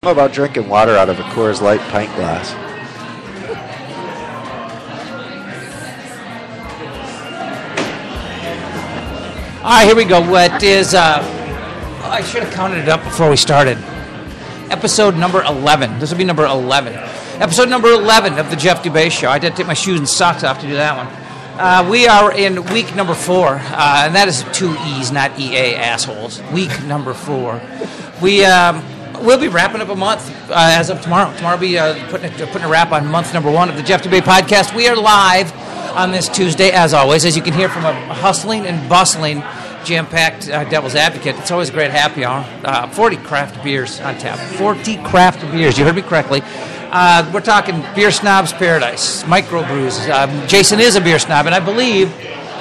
What about drinking water out of a Coors Light pint glass? All right, here we go. What is, I should have counted it up before we started. Episode number 11. This will be number 11. Episode number 11 of the Jeff Dubay Show. I did take my shoes and socks off to do that one. We are in week number 4, and that is 2 E's, not EA, assholes. Week number 4. We'll be wrapping up a month as of tomorrow. Tomorrow we'll be putting a wrap on month number 1 of the Jeff Dubay podcast. We are live on this Tuesday, as always. As you can hear from a hustling and bustling, jam-packed Devil's Advocate. It's always a great happy hour. 40 craft beers on tap. 40 craft beers. You heard me correctly. We're talking Beer Snob's Paradise, microbrews. Jason is a beer snob, and I believe,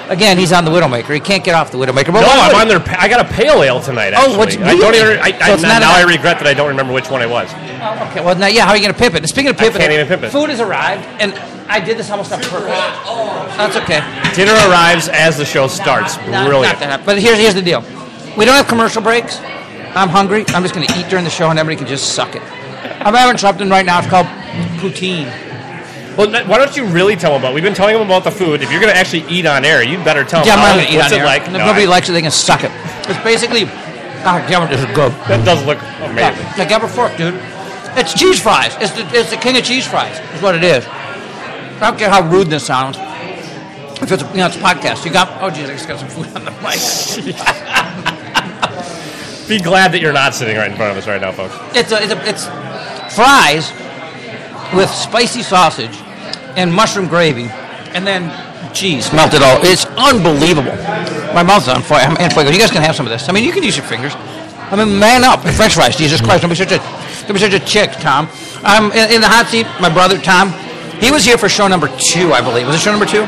again, he's on the Widowmaker. He can't get off the Widowmaker. No, I'm on there. I got a pale ale tonight, actually. Oh, what's I don't even, now I regret that I don't remember which one it was. Oh, okay. Well, now, yeah, how are you going to pimp it? And speaking of pimping, I can't even pimp it. Food has arrived, and I did this almost on purpose. That's okay. Dinner arrives as the show starts. Brilliant. But here's the deal. We don't have commercial breaks. I'm hungry. I'm just going to eat during the show, and everybody can just suck it. I'm having something right now. It's called poutine. Well, why don't you really tell them about it? We've been telling them about the food. If you're going to actually eat on air, you'd better tell them. Yeah, I'm going to eat on air. Like? If nobody likes it, they can suck it. It's basically, damn it, this is good. That does look amazing. Yeah, grab a fork, dude. It's cheese fries. It's the king of cheese fries. Is what it is. I don't care how rude this sounds. If it's it's a podcast, you got. Oh, geez, I just got some food on the mic. Be glad that you're not sitting right in front of us right now, folks. It's fries with spicy sausage and mushroom gravy, and then cheese melted all. It's unbelievable. My mouth's on fire. I'm in fire. You guys can have some of this. I mean, you can use your fingers. I mean, man up. French fries. Jesus Christ! Don't be such a chick, Tom. I'm in the hot seat. My brother Tom. He was here for show number 2, I believe. Was it show number 2?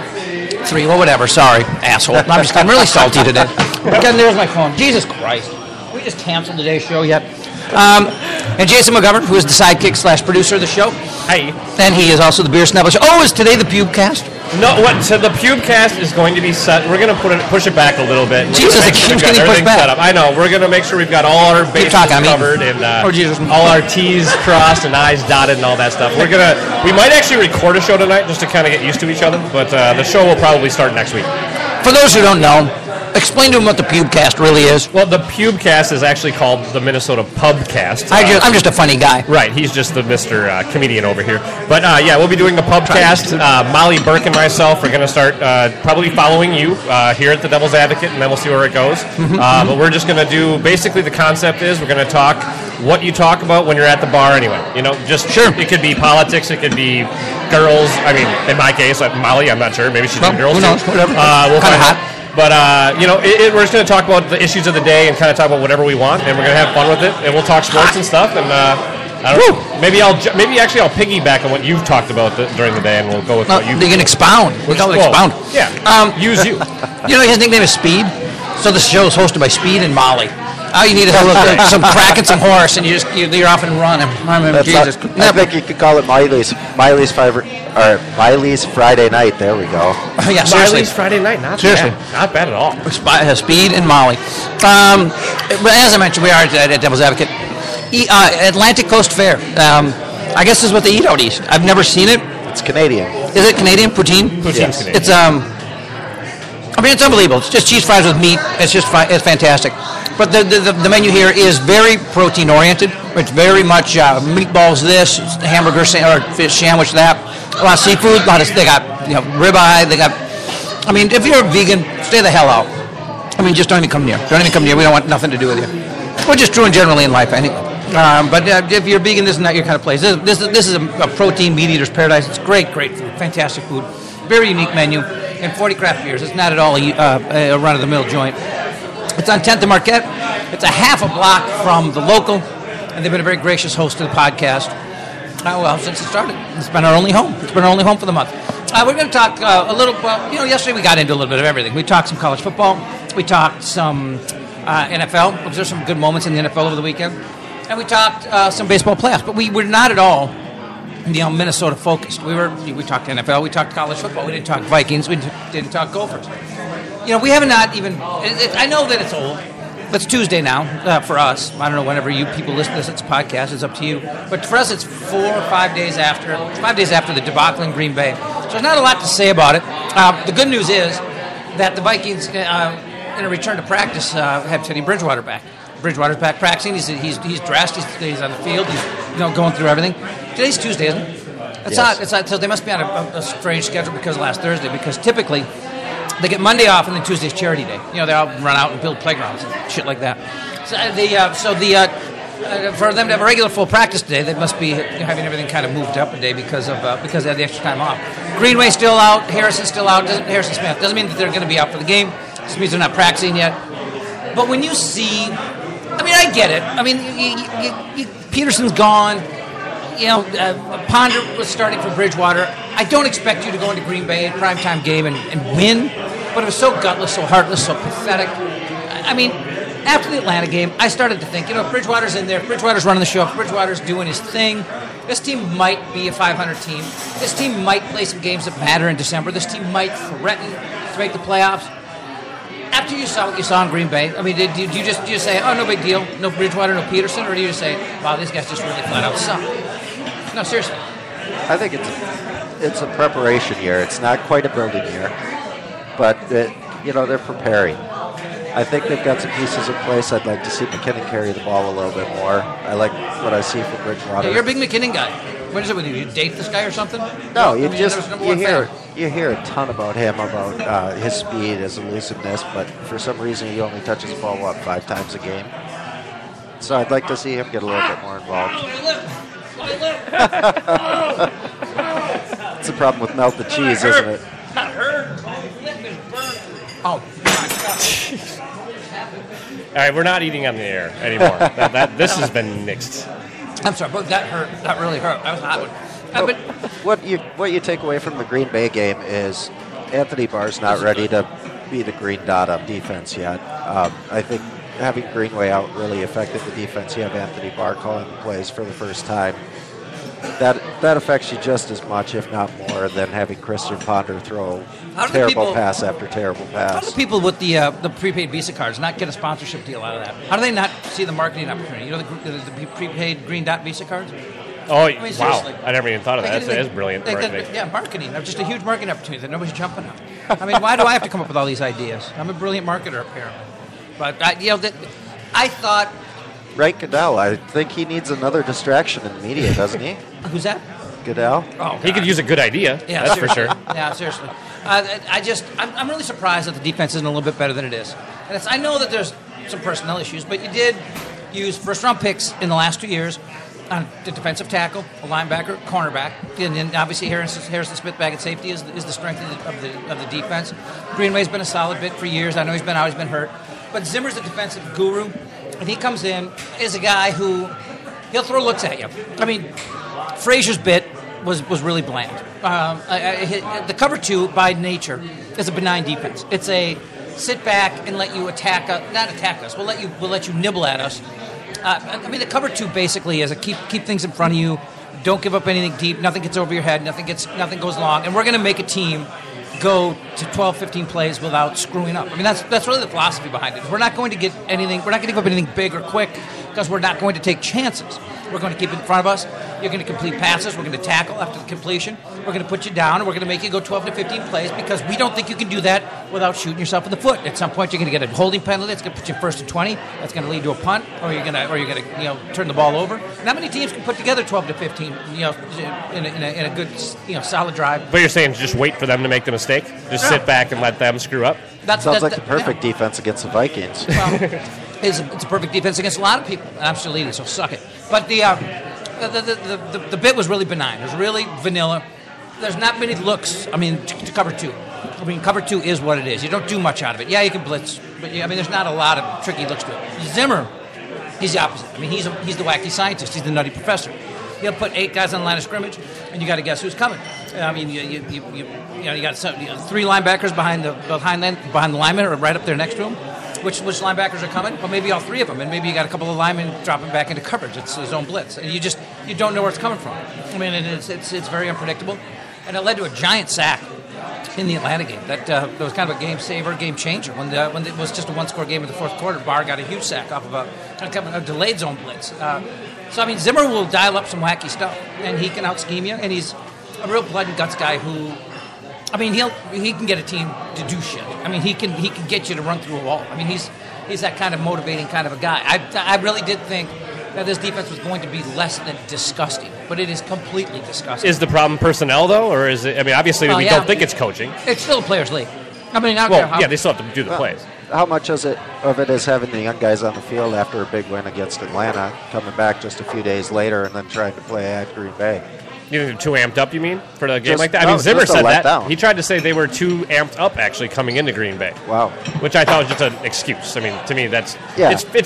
3? Well, whatever. Sorry, asshole. I'm really salty today. Again, there's my phone. Jesus Christ. We just canceled today's show yet. And Jason McGovern, who is the sidekick / producer of the show. Hey. And he is also the Beer Snub. Oh, is today the Pubecast? No, so the Pubecast is going to be set. We're going to push it back a little bit. Jesus, it keeps getting pushed back. Set up. I know. We're going to make sure we've got all our bases covered and all our T's crossed and I's dotted and all that stuff. We might actually record a show tonight just to kind of get used to each other, but the show will probably start next week. For those who don't know, explain to them what the Pubecast really is. Well, the Pubecast is actually called the Minnesota Pubcast. I'm just a funny guy. Right, he's just the Mr. Comedian over here. But yeah, we'll be doing the Pubcast. Molly Burke and myself are going to start probably following you here at the Devil's Advocate, and then we'll see where it goes. But we're just going to do, basically the concept is we're going to talk what you talk about when you're at the bar anyway. You know, just sure. It could be politics, it could be girls. I mean, in my case, Molly, I'm not sure. Maybe she's girls. Who knows? Whatever. We'll find out. But, we're just going to talk about the issues of the day and kind of talk about whatever we want, and we're going to have fun with it, and we'll talk sports and stuff, and I don't know. Maybe I'll piggyback on what you've talked about during the day, and we'll go with what you've... They can expound. We call it expound. Yeah, use you. His nickname is Speed, so the show is hosted by Speed and Molly. All you need is some crack and some horse, and you're off and running. Jesus. I think you could call it Miley's Friday night. There we go. Yeah, seriously. Miley's Friday night, not bad at all. Speed and Molly. But as I mentioned, we are at Devil's Advocate. Atlantic Coast Fair. I guess this is what they eat out east. I've never seen it. It's Canadian. Is it Canadian? Poutine? Poutine's Canadian. It's it's unbelievable. It's just cheese fries with meat. It's fantastic. But the menu here is very protein oriented. It's very much meatballs this, hamburger or fish sandwich that. A lot of seafood. They got ribeye. They got. I mean, if you're a vegan, stay the hell out. I mean, just don't even come near. Don't even come near. We don't want nothing to do with you. We're just true and generally in life, I think. But if you're vegan, this is not your kind of place. This is a protein meat eater's paradise. It's great food, fantastic food, very unique menu, and 40 craft beers. It's not at all a run-of-the-mill joint. It's on 10th and Marquette. It's a half a block from the local, and they've been a very gracious host to the podcast. Since it started, it's been our only home. It's been our only home for the month. We're going to talk a little. Yesterday we got into a little bit of everything. We talked some college football. We talked some NFL. There's some good moments in the NFL over the weekend. And we talked some baseball playoffs, but we were not at all, Minnesota focused. We talked NFL, we talked college football, we didn't talk Vikings, we didn't talk Gophers. We have not even. I know that it's old. It's Tuesday now for us. I don't know whenever you people listen to this. It's a podcast. It's up to you. But for us, it's 4 or 5 days after. 5 days after the debacle in Green Bay. So there's not a lot to say about it. The good news is that the Vikings, in a return to practice, have Teddy Bridgewater back. Bridgewater's back practicing. He's dressed. He's on the field. He's going through everything. Today's Tuesday, isn't it? It's not. It's not. So they must be on a strange schedule because of last Thursday. Because typically they get Monday off and then Tuesday's charity day. They all run out and build playgrounds and shit like that. For them to have a regular full practice today, they must be having everything kind of moved up a day because they had the extra time off. Greenway's still out. Harrison's still out. Harrison Smith doesn't mean that they're going to be out for the game. This means they're not practicing yet. But when you see, I get it. Peterson's gone. Ponder was starting for Bridgewater. I don't expect you to go into Green Bay at primetime game and win, but it was so gutless, so heartless, so pathetic. After the Atlanta game, I started to think, if Bridgewater's in there, if Bridgewater's running the show, if Bridgewater's doing his thing, this team might be a 500 team. This team might play some games that matter in December. This team might threaten to make the playoffs. After you saw what you saw in Green Bay, did you just say, oh, no big deal, no Bridgewater, no Peterson, or do you just say, wow, these guys just really flat out suck? No, seriously. I think it's a preparation year. It's not quite a building year, but they're preparing. I think they've got some pieces in place. I'd like to see McKinnon carry the ball a little bit more. I like what I see from Bridgewater. Yeah, you're a big McKinnon guy. What is it with you? You date this guy or something? No, you hear a ton about him, about his speed, his elusiveness, but for some reason he only touches the ball 5 times a game. So I'd like to see him get a little bit more involved. It's a problem with melted cheese, isn't it? Not hurt. My lip is burnt. Oh. All right, we're not eating on the air anymore. This has been nixed. I'm sorry, but that hurt. That really hurt. That was a hot one. What you take away from the Green Bay game is Anthony Barr's not ready to be the green dot on defense yet. I think having Greenway out really affected the defense. You have Anthony Barr calling the plays for the first time. That affects you just as much, if not more, than having Christian Ponder throw terrible pass after terrible pass. How do people with the prepaid Visa cards not get a sponsorship deal out of that? How do they not see the marketing opportunity? The prepaid green dot Visa cards? Oh, wow. I never even thought of that. That is brilliant marketing. Marketing. Just a huge marketing opportunity that nobody's jumping on. Why do I have to come up with all these ideas? I'm a brilliant marketer, apparently. But, I thought... Right, Goodell. I think he needs another distraction in the media, doesn't he? Who's that? Goodell. Oh, he could use a good idea. Yeah, that's for sure. Yeah, seriously. I'm really surprised that the defense isn't a little bit better than it is. And I know that there's some personnel issues, but you did use first-round picks in the last 2 years on the defensive tackle, a linebacker, cornerback, and then obviously Harrison Smith back at safety is the strength of the defense. Greenway's been a solid bit for years. I know he's been hurt, but Zimmer's a defensive guru. And he comes in as a guy who he'll throw looks at you. Frazier's bit was really bland. The cover 2 by nature is a benign defense. It's a sit back and let you not attack us. We'll let you nibble at us. The cover 2 basically is a keep things in front of you. Don't give up anything deep. Nothing gets over your head. Nothing goes long. And we're going to make a team go to 12, 15 plays without screwing up. That's really the philosophy behind it. We're not going to get anything. We're not going to give up anything big or quick because we're not going to take chances. We're going to keep it in front of us. You're going to complete passes. We're going to tackle after the completion. We're going to put you down, and we're going to make you go 12 to 15 plays because we don't think you can do that without shooting yourself in the foot. At some point, you're going to get a holding penalty. That's going to put you first and 20. That's going to lead to a punt, or you're going to turn the ball over. Not many teams can put together 12 to 15, in a good, solid drive. But you're saying just wait for them to make the mistake? Just sit back and let them screw up? Sounds like the perfect defense against the Vikings. Well, it's a perfect defense against a lot of people. Absolutely, so suck it. But the bit was really benign. It was really vanilla. There's not many looks, to cover 2. Cover 2 is what it is. You don't do much out of it. Yeah, you can blitz, but there's not a lot of tricky looks to it. Zimmer, he's the opposite. He's the wacky scientist. He's the nutty professor. He'll put 8 guys on the line of scrimmage, and you got to guess who's coming. You got 3 linebackers behind the lineman or right up there next to him. Which linebackers are coming? Well, maybe all 3 of them, and maybe you got a couple of linemen dropping back into coverage. It's a zone blitz, and you don't know where it's coming from. It's very unpredictable, and it led to a giant sack in the Atlanta game. That was kind of a game saver, game changer. When it was just a one-score game in the fourth quarter, Barr got a huge sack off of a delayed zone blitz. So, I mean, Zimmer will dial up some wacky stuff, and he can out-scheme you, and he's a real blood and guts guy who, I mean, he can get a team to do shit. I mean, he can get you to run through a wall. I mean, he's that kind of motivating kind of a guy. I really did think that this defense was going to be less than disgusting, but it is completely disgusting. Is the problem personnel, though, or is it? I mean, obviously we don't think it's coaching. It's still a players' league. I mean, they still have to do the plays. How much of it is having the young guys on the field after a big win against Atlanta, coming back just a few days later, and then trying to play at Green Bay? You think they're too amped up, you mean, for a game like that? I mean, Zimmer said that. Down. He tried to say they were too amped up, actually, coming into Green Bay. Wow. Which I thought was just an excuse. I mean, to me, it's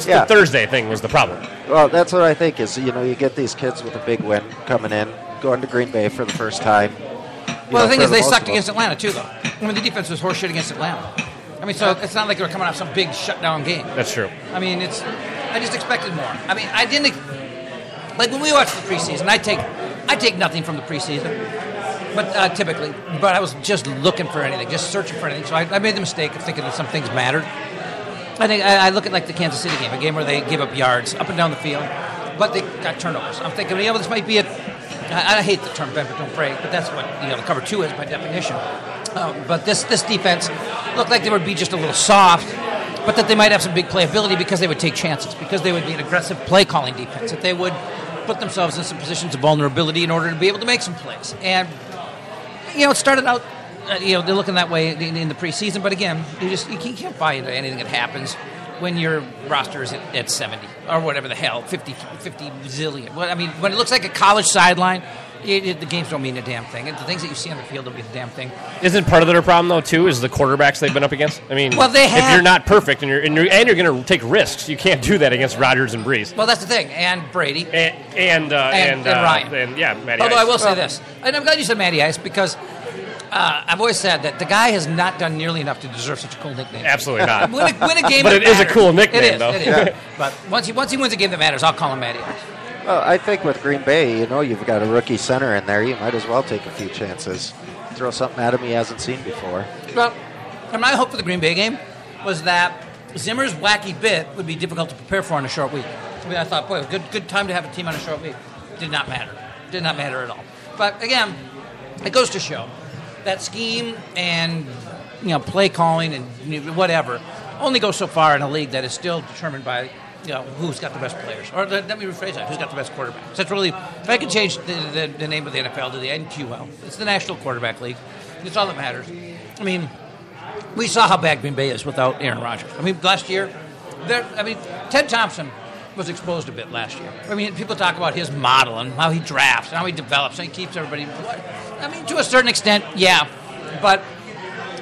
the Thursday thing was the problem. Well, that's what I think is, you get these kids with a big win coming in, going to Green Bay for the first time. Well, the thing is, they sucked against Atlanta, too, though. I mean, the defense was horseshit against Atlanta. I mean, so it's not like they were coming off some big shutdown game. That's true. I mean, I just expected more. I mean, I didn't... Like, when we watched the preseason, I take nothing from the preseason, but typically. But I was just looking for anything, just searching for anything. So I made the mistake of thinking that some things mattered. I think I look at, like, the Kansas City game, a game where they gave up yards up and down the field, but they got turnovers. I'm thinking, this might be I hate the term bend but don't break, but that's what the cover two is by definition. But this defense looked like they would be just a little soft, but that they might have some big playability because they would take chances, because they would be an aggressive play-calling defense, that they would put themselves in some positions of vulnerability in order to be able to make some plays. And, it started out, they're looking that way in the preseason, but again, you can't buy into anything that happens when your roster is at 70 or whatever the hell, 50 zillion. Well, I mean, when it looks like a college sideline, the games don't mean a damn thing. And the things that you see on the field don't mean a damn thing. Isn't part of their problem, though, too, is the quarterbacks they've been up against? I mean, if you're not perfect and you're going to take risks, you can't do that against Rodgers and Breeze. Well, that's the thing. And Brady. And Ryan. And, Matty Although Ice. I will say this. And I'm glad you said Matty Ice, because I've always said that the guy has not done nearly enough to deserve such a cool nickname. Absolutely not. Win a game but that it is a matters. cool nickname, it is, though. It is. Yeah. But once he wins a game that matters, I'll call him Matty Ice. Well, I think with Green Bay, you've got a rookie center in there. You might as well take a few chances. Throw something at him he hasn't seen before. Well, and my hope for the Green Bay game was that Zimmer's wacky bit would be difficult to prepare for in a short week. I mean, I thought, boy, good time to have a team on a short week. Did not matter. Did not matter at all. But again, it goes to show that scheme and play calling and whatever only goes so far in a league that is still determined by who's got the best players. Or let me rephrase that, who's got the best quarterbacks. That's really, if I could change the name of the NFL to the NQL, it's the National Quarterback League. It's all that matters. I mean, we saw how bad Green Bay is without Aaron Rodgers. I mean, last year, Ted Thompson was exposed a bit last year. I mean, people talk about his model and how he drafts and how he develops and he keeps everybody. I mean, to a certain extent, yeah. But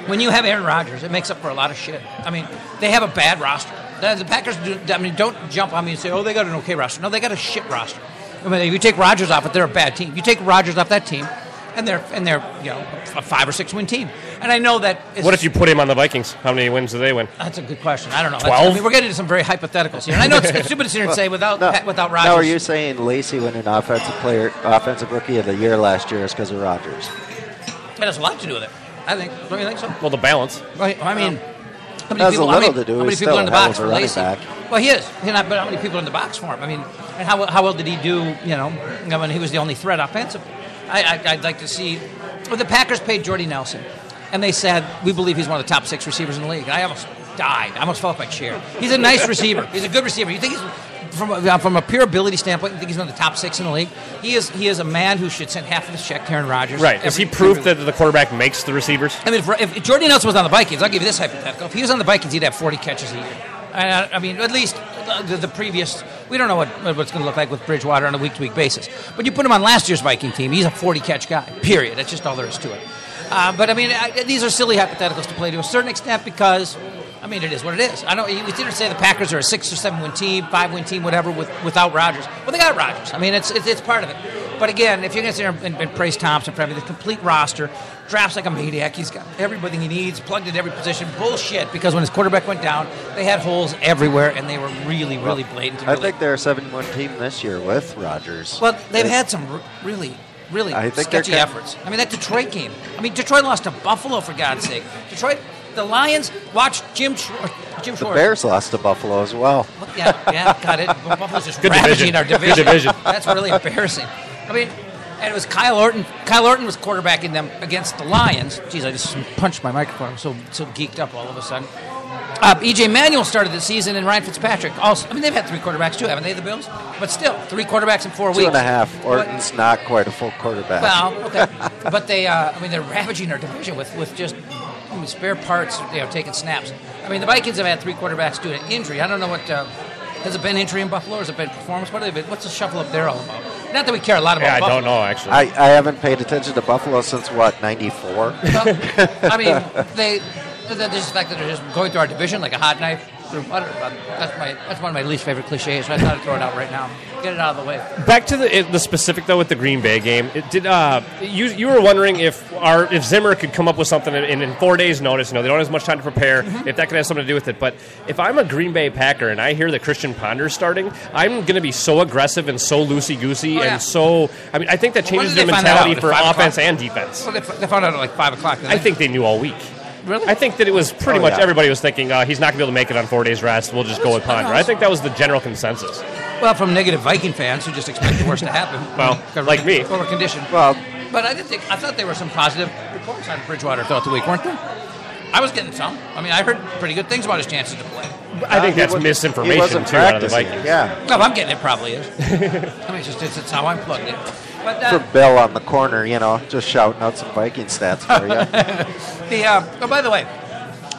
when you have Aaron Rodgers, it makes up for a lot of shit. I mean, they have a bad roster. The Packers don't jump on me and say, they got an okay roster. No, they got a shit roster. I mean, if you take Rodgers off it, they're a bad team. You take Rodgers off that team, and they're a 5 or 6 win team. And I know that. What if you put him on the Vikings? How many wins do they win? That's a good question. I don't know. 12? We're getting into some very hypotheticals here. And I know it's stupid to sit here and say without Rodgers. Now, are you saying Lacey winning offensive rookie of the year last year is because of Rodgers? It has a lot to do with it. I think. Don't you think so? Well, the balance. Right. I mean. How many people in the box for Lacey? Well, he is. But how many people in the box for him? I mean, and how well did he do? When he was the only threat offensively. I'd like to see. Well, the Packers paid Jordy Nelson, and they said we believe he's one of the top 6 receivers in the league. I almost died. I almost fell off my chair. He's a nice receiver. He's a good receiver. You think he's from a pure ability standpoint? You think he's one of the top 6 in the league? He is a man who should send half of his check to Aaron Rodgers. Right. Is he proof that the quarterback makes the receivers? I mean, if Jordy Nelson was on the Vikings, I'll give you this hypothetical. If he was on the Vikings, he'd have 40 catches a year. I mean, at least the previous. We don't know what it's going to look like with Bridgewater on a week-to-week basis. But you put him on last year's Viking team, he's a 40-catch guy, period. That's just all there is to it. But, I mean, these are silly hypotheticals to play to a certain extent because, I mean, it is what it is. I know it's either say the Packers are a 6 or 7 win team, 5 win team, whatever, without Rodgers. Well, they got Rodgers. I mean, it's part of it. But again, if you're going to sit there and praise Thompson for having the complete roster, drafts like a maniac, he's got everything he needs, plugged in every position. Bullshit, because when his quarterback went down, they had holes everywhere, and they were really, really blatant. I think they're a 7-win team this year with Rodgers. Well, they've had some really really I think sketchy efforts. I mean, that Detroit game. I mean, Detroit lost to Buffalo, for God's sake. Detroit, the Lions, watch Jim Schwartz. The Bears lost to Buffalo as well. Yeah, got it. Well, Buffalo's just Good ravaging division. our division. Good division. That's really embarrassing. I mean, and it was Kyle Orton. Kyle Orton was quarterbacking them against the Lions. Jeez, I just punched my microphone. I'm so geeked up all of a sudden. E.J. Manuel started the season, and Ryan Fitzpatrick also. I mean, they've had 3 quarterbacks too, haven't they, the Bills? But still, 3 quarterbacks in 4 weeks. 2.5. Orton's not quite a full quarterback. Well, okay. But they, I mean, they're ravaging our division with just spare parts, taking snaps. I mean, the Vikings have had 3 quarterbacks due to injury. I don't know what, has it been injury in Buffalo or has it been performance? What's the shuffle up there all about? Not that we care a lot about Buffalo. I don't know, actually. I haven't paid attention to Buffalo since, 94? Well, I mean, there's the fact that they're just going through our division like a hot knife through butter. That's one of my least favorite cliches, so I thought I'd throw it out right now. Get it out of the way. Back to the specific, though, with the Green Bay game. You were wondering if Zimmer could come up with something in 4 days' notice. They don't have as much time to prepare, if that could have something to do with it. But if I'm a Green Bay Packer and I hear that Christian Ponder's starting, I'm going to be so aggressive and so loosey-goosey and so... I mean, I think that changes their mentality for offense and defense. Well, they found out at like 5 o'clock. I think they knew all week. Really? I think that it was pretty much everybody was thinking he's not going to be able to make it on 4 days rest. We'll just go with Ponder. I think that was the general consensus. Well, from negative Viking fans who just expect the worst to happen. Well, like me. Overconditioned. Well, but I thought there were some positive reports on Bridgewater throughout the week, weren't there? I was getting some. I mean, I heard pretty good things about his chances to play. I think that's misinformation, too, out of the Vikings. Yeah. No, I'm getting it probly is. I mean, it's how I'm plugged in. But, for Bill on the corner, just shouting out some Viking stats for you. By the way,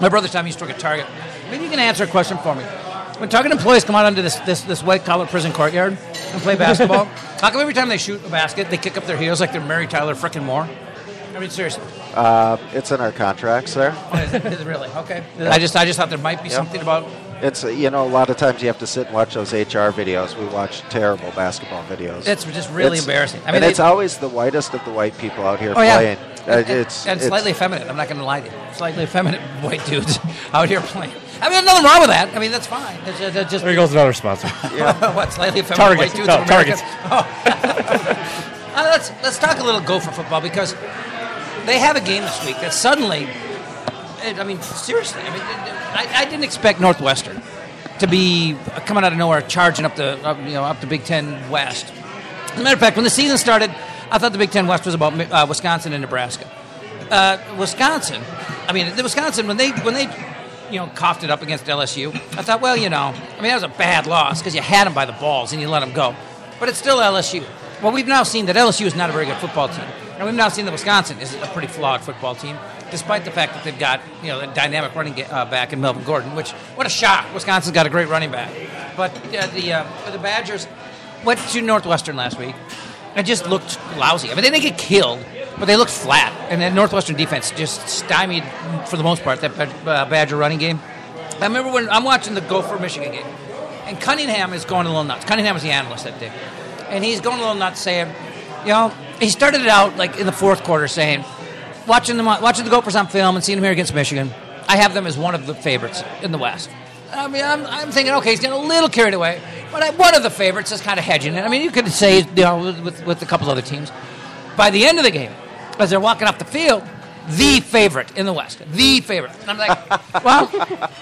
my brother Tom used to work at Target. Maybe you can answer a question for me. When Target employees come out onto this white-collar prison courtyard and play basketball, how come every time they shoot a basket, they kick up their heels like they're Mary Tyler frickin' Moore? I mean, seriously. It's in our contracts there. Oh, is it really? Okay. I just thought there might be something about... It's, a lot of times you have to sit and watch those HR videos. We watch terrible basketball videos. It's just really embarrassing. I mean, it's always the whitest of the white people out here playing. It's slightly effeminate. I'm not going to lie to you. Slightly effeminate white dudes out here playing. I mean, there's nothing wrong with that. I mean, that's fine. It's just there goes another sponsor. What, slightly effeminate white dudes? No, Targets. Let's talk a little Gopher football because they have a game this week that suddenly... I mean, seriously. I mean, I didn't expect Northwestern to be coming out of nowhere, charging up the Big Ten West. As a matter of fact, when the season started, I thought the Big Ten West was about Wisconsin and Nebraska. Wisconsin, when they coughed it up against LSU, I thought, that was a bad loss because you had them by the balls and you let them go. But it's still LSU. Well, we've now seen that LSU is not a very good football team. And we've now seen that Wisconsin is a pretty flawed football team, despite the fact that they've got a dynamic running back in Melvin Gordon, which, what a shock. Wisconsin's got a great running back. But the Badgers went to Northwestern last week and just looked lousy. I mean, they didn't get killed, but they looked flat. And the Northwestern defense just stymied, for the most part, that Badger running game. I remember when I'm watching the Gopher-Michigan game, and Cunningham is going a little nuts. Cunningham was the analyst that day. And he's going a little nuts saying, he started it out like in the fourth quarter saying, watching the Gophers on film and seeing them here against Michigan, I have them as one of the favorites in the West. I mean, I'm thinking, okay, he's getting a little carried away, but one of the favorites is kind of hedging it. I mean, you could say, with a couple other teams. By the end of the game, as they're walking off the field, the favorite in the West, the favorite. And I'm like, well,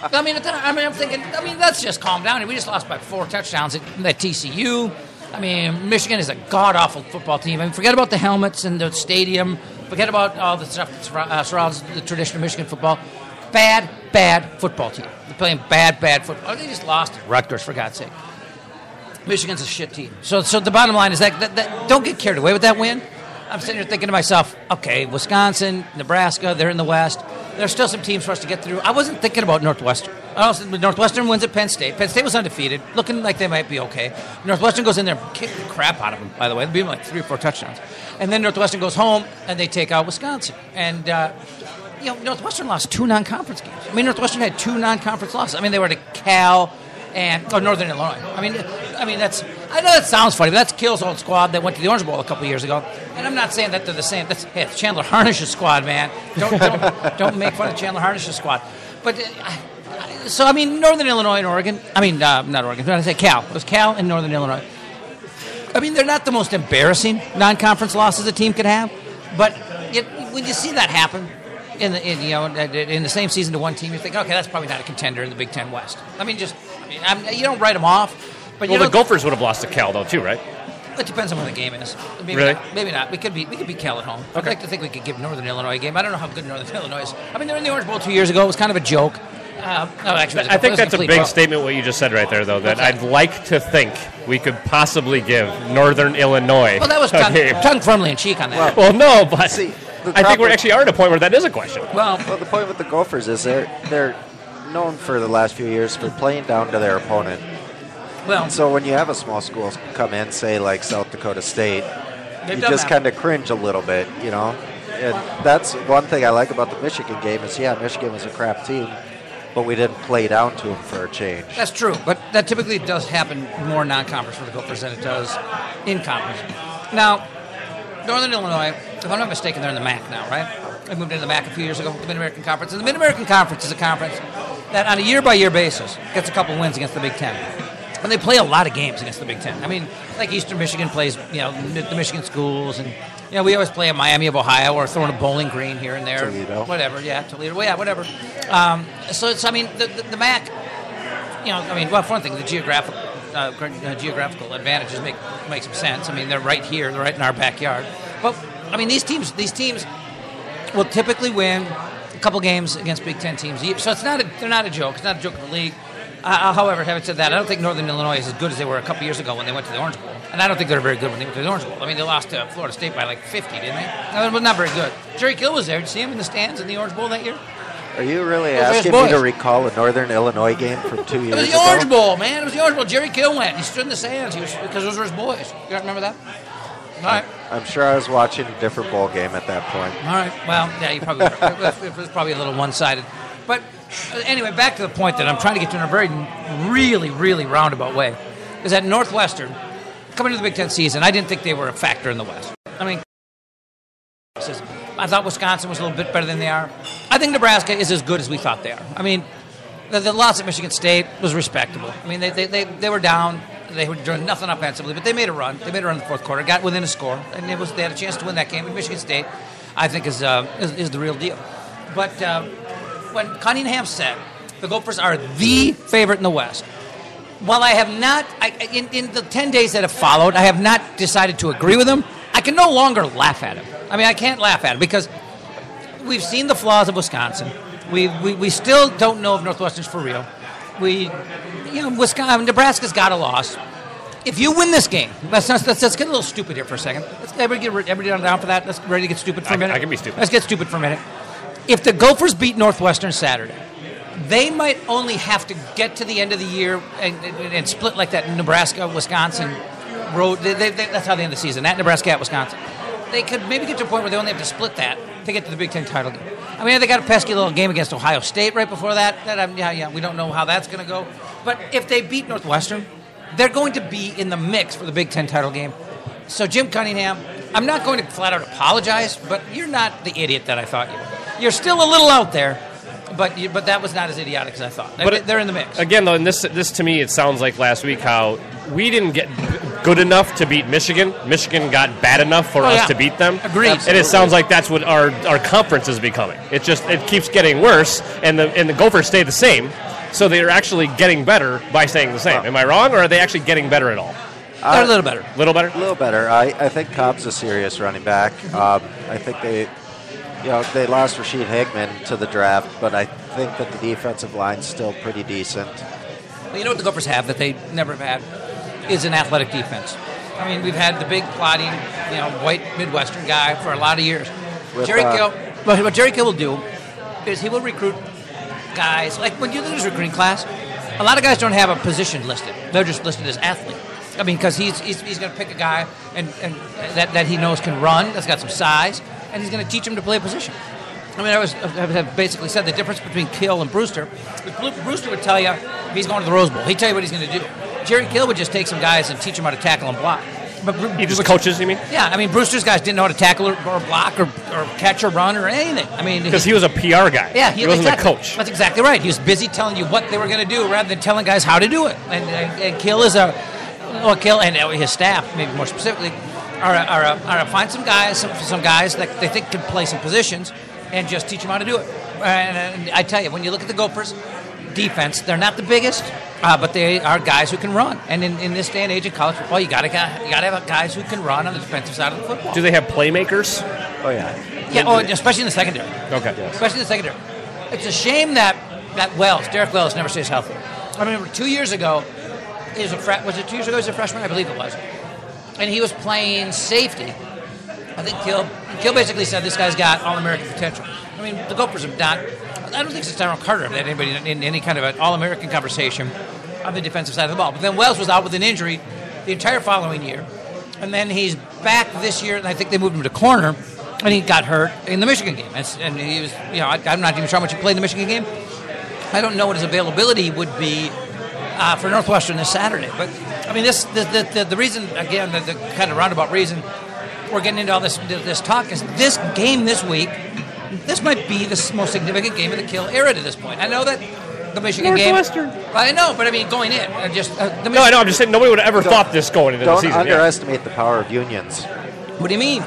I'm thinking, let's just calm down. We just lost by 4 touchdowns at TCU. I mean, Michigan is a god-awful football team. I mean, forget about the helmets and the stadium. Forget about all the stuff that surrounds the tradition of Michigan football. Bad football team. They're playing bad football. They just lost to Rutgers, for God's sake. Michigan's a shit team. So the bottom line is that don't get carried away with that win. I'm sitting here thinking to myself, okay, Wisconsin, Nebraska, they're in the West. There's still some teams for us to get through. I wasn't thinking about Northwestern. Northwestern wins at Penn State. Penn State was undefeated, looking like they might be okay. Northwestern goes in there and kicks the crap out of them, by the way. They beat them like 3 or 4 touchdowns. And then Northwestern goes home, and they take out Wisconsin. And, Northwestern lost 2 non-conference games. I mean, Northwestern had 2 non-conference losses. I mean, they were to Cal and Northern Illinois. I mean, I know that sounds funny, but that's Kill's old squad that went to the Orange Bowl a couple years ago. And I'm not saying that they're the same. It's Chandler Harnish's squad, man. Don't make fun of Chandler Harnish's squad. But Northern Illinois and Oregon. Not Oregon. Did I say Cal? It was Cal and Northern Illinois. I mean, they're not the most embarrassing non-conference losses a team could have, but when you see that happen in the same season to one team, you think, okay, that's probably not a contender in the Big Ten West. I mean, you don't write them off. But the Gophers would have lost to Cal though too, right? It depends on where the game is. Really? Maybe not. We could beat Cal at home. I'd like to think we could give Northern Illinois a game. I don't know how good Northern Illinois is. I mean, they were in the Orange Bowl 2 years ago. It was kind of a joke. Actually, I think that's a big statement what you just said right there, though, that I'd like to think we could possibly give Northern Illinois Well, that was tongue firmly in cheek on that. Well, no, but see, I think we're actually are at a point where that is a question. Well, the point with the Gophers is they're known for the last few years for playing down to their opponent. Well, so when you have a small school come in, say like South Dakota State, you just kind of cringe a little bit, you know? And that's one thing I like about the Michigan game is, Michigan was a crap team, but we didn't play down to them for a change. That's true, but that typically does happen more non-conference for the Gophers than it does in conference. Now, Northern Illinois, if I'm not mistaken, they're in the MAC now, right? I moved into the MAC a few years ago, the Mid-American Conference. And the Mid-American Conference is a conference that on a year-by-year basis gets a couple wins against the Big Ten. And they play a lot of games against the Big Ten. I mean, like Eastern Michigan plays, the Michigan schools, and we always play at Miami of Ohio or throwing a Bowling Green here and there. Toledo. Whatever, Toledo. Well, whatever. So it's, I mean, the MAC, for one thing, the geographical advantages make some sense. I mean, they're right here, they're right in our backyard. But I mean, these teams will typically win a couple games against Big Ten teams. So they're not a joke. It's not a joke of the league. However, having said that, I don't think Northern Illinois is as good as they were a couple years ago when they went to the Orange Bowl. And I don't think they're very good when they went to the Orange Bowl. I mean, they lost to Florida State by like 50, didn't they? It was not very good. Jerry Kill was there. Did you see him in the stands in the Orange Bowl that year? Are you really asking me to recall a Northern Illinois game from 2 years ago? It was the Orange Bowl, man. It was the Orange Bowl. Jerry Kill went. He stood in the stands because those were his boys. You don't remember that? All right. I'm sure I was watching a different bowl game at that point. All right. Well, yeah, you probably were. It was probably a little one-sided. But anyway, back to the point that I'm trying to get to in a very, really, really roundabout way, is that Northwestern, coming into the Big Ten season, I didn't think they were a factor in the West. I mean, I thought Wisconsin was a little bit better than they are. I think Nebraska is as good as we thought they are. I mean, the loss at Michigan State was respectable. I mean, they were down. They were doing nothing offensively, but they made a run. They made a run in the fourth quarter, got within a score, and they had a chance to win that game. And Michigan State, I think, is the real deal. But when Cunningham said the Gophers are the favorite in the West, while I have not, in the 10 days that have followed, I have not decided to agree with him. I can no longer laugh at him. I mean, I can't laugh at him because we've seen the flaws of Wisconsin. We still don't know if Northwestern's for real. Nebraska's got a loss. If you win this game, let's get a little stupid here for a second. Let's everybody down for that. Let's ready to get stupid for a minute. I can be stupid. Let's get stupid for a minute. If the Gophers beat Northwestern Saturday, they might only have to get to the end of the year and split like that Nebraska-Wisconsin road. That's how they end the season. At Nebraska, at Wisconsin. They could maybe get to a point where they only have to split that to get to the Big Ten title game. I mean, they got a pesky little game against Ohio State right before that. We don't know how that's going to go. But if they beat Northwestern, they're going to be in the mix for the Big Ten title game. So, Jim Cunningham, I'm not going to flat out apologize, but you're not the idiot that I thought you were. You're still a little out there, but that was not as idiotic as I thought. But they're in the mix. Again, though, and this to me, it sounds like last week how we didn't get good enough to beat Michigan. Michigan got bad enough for us to beat them. Agreed. And it sounds like that's what our conference is becoming. It keeps getting worse, and the Gophers stay the same. So they're actually getting better by staying the same. Am I wrong, or are they actually getting better at all? They're a little better. Little better? A little better. I think Cobb's a serious running back. I think they lost Rashid Hickman to the draft, but I think that the defensive line's still pretty decent. Well, you know what the Gophers have that they never have had is an athletic defense. I mean, we've had the big plotting, white Midwestern guy for a lot of years. What Jerry Kill will do is he will recruit guys, like when you do his recruiting class, a lot of guys don't have a position listed. They're just listed as athlete. I mean, because he's going to pick a guy and that he knows can run, that's got some size, and he's going to teach him to play a position. I mean, I have basically said the difference between Kill and Brewster. Brewster would tell you if he's going to the Rose Bowl. He'd tell you what he's going to do. Jerry Kill would just take some guys and teach them how to tackle and block. But he just coaches, you mean? Yeah, I mean, Brewster's guys didn't know how to tackle or block or catch or run or anything. I mean, because he was a PR guy. Yeah, he wasn't a coach. That's exactly right. He was busy telling you what they were going to do rather than telling guys how to do it. And Kill is Kill and his staff, maybe more specifically, are to find some guys that they think can play some positions and just teach them how to do it. And I tell you, when you look at the Gophers' defense, they're not the biggest, but they are guys who can run. And in this day and age of college football, you got to have guys who can run on the defensive side of the football. Do they have playmakers? Oh, yeah. Yeah, especially in the secondary. Okay. Yes. Especially in the secondary. It's a shame that Derek Wells never stays healthy. I remember 2 years ago, was it 2 years ago he was a freshman? I believe it was. And he was playing safety. I think Kill basically said this guy's got All-American potential. I mean, the Gophers have not. I don't think since Tyrone Carter have had anybody in any kind of an All-American conversation on the defensive side of the ball. But then Wells was out with an injury the entire following year. And then he's back this year, and I think they moved him to corner, and he got hurt in the Michigan game. And he was, I'm not even sure how much he played in the Michigan game. I don't know what his availability would be for Northwestern this Saturday. But, I mean, the reason, again, the kind of roundabout reason we're getting into all this talk is this game this week, this might be the most significant game of the Kill era to this point. I know that the Michigan Northwestern. game. I know, but I mean, going in. I know. I'm just saying nobody would have ever thought this going into the season. Don't underestimate the power of unions. What do you mean?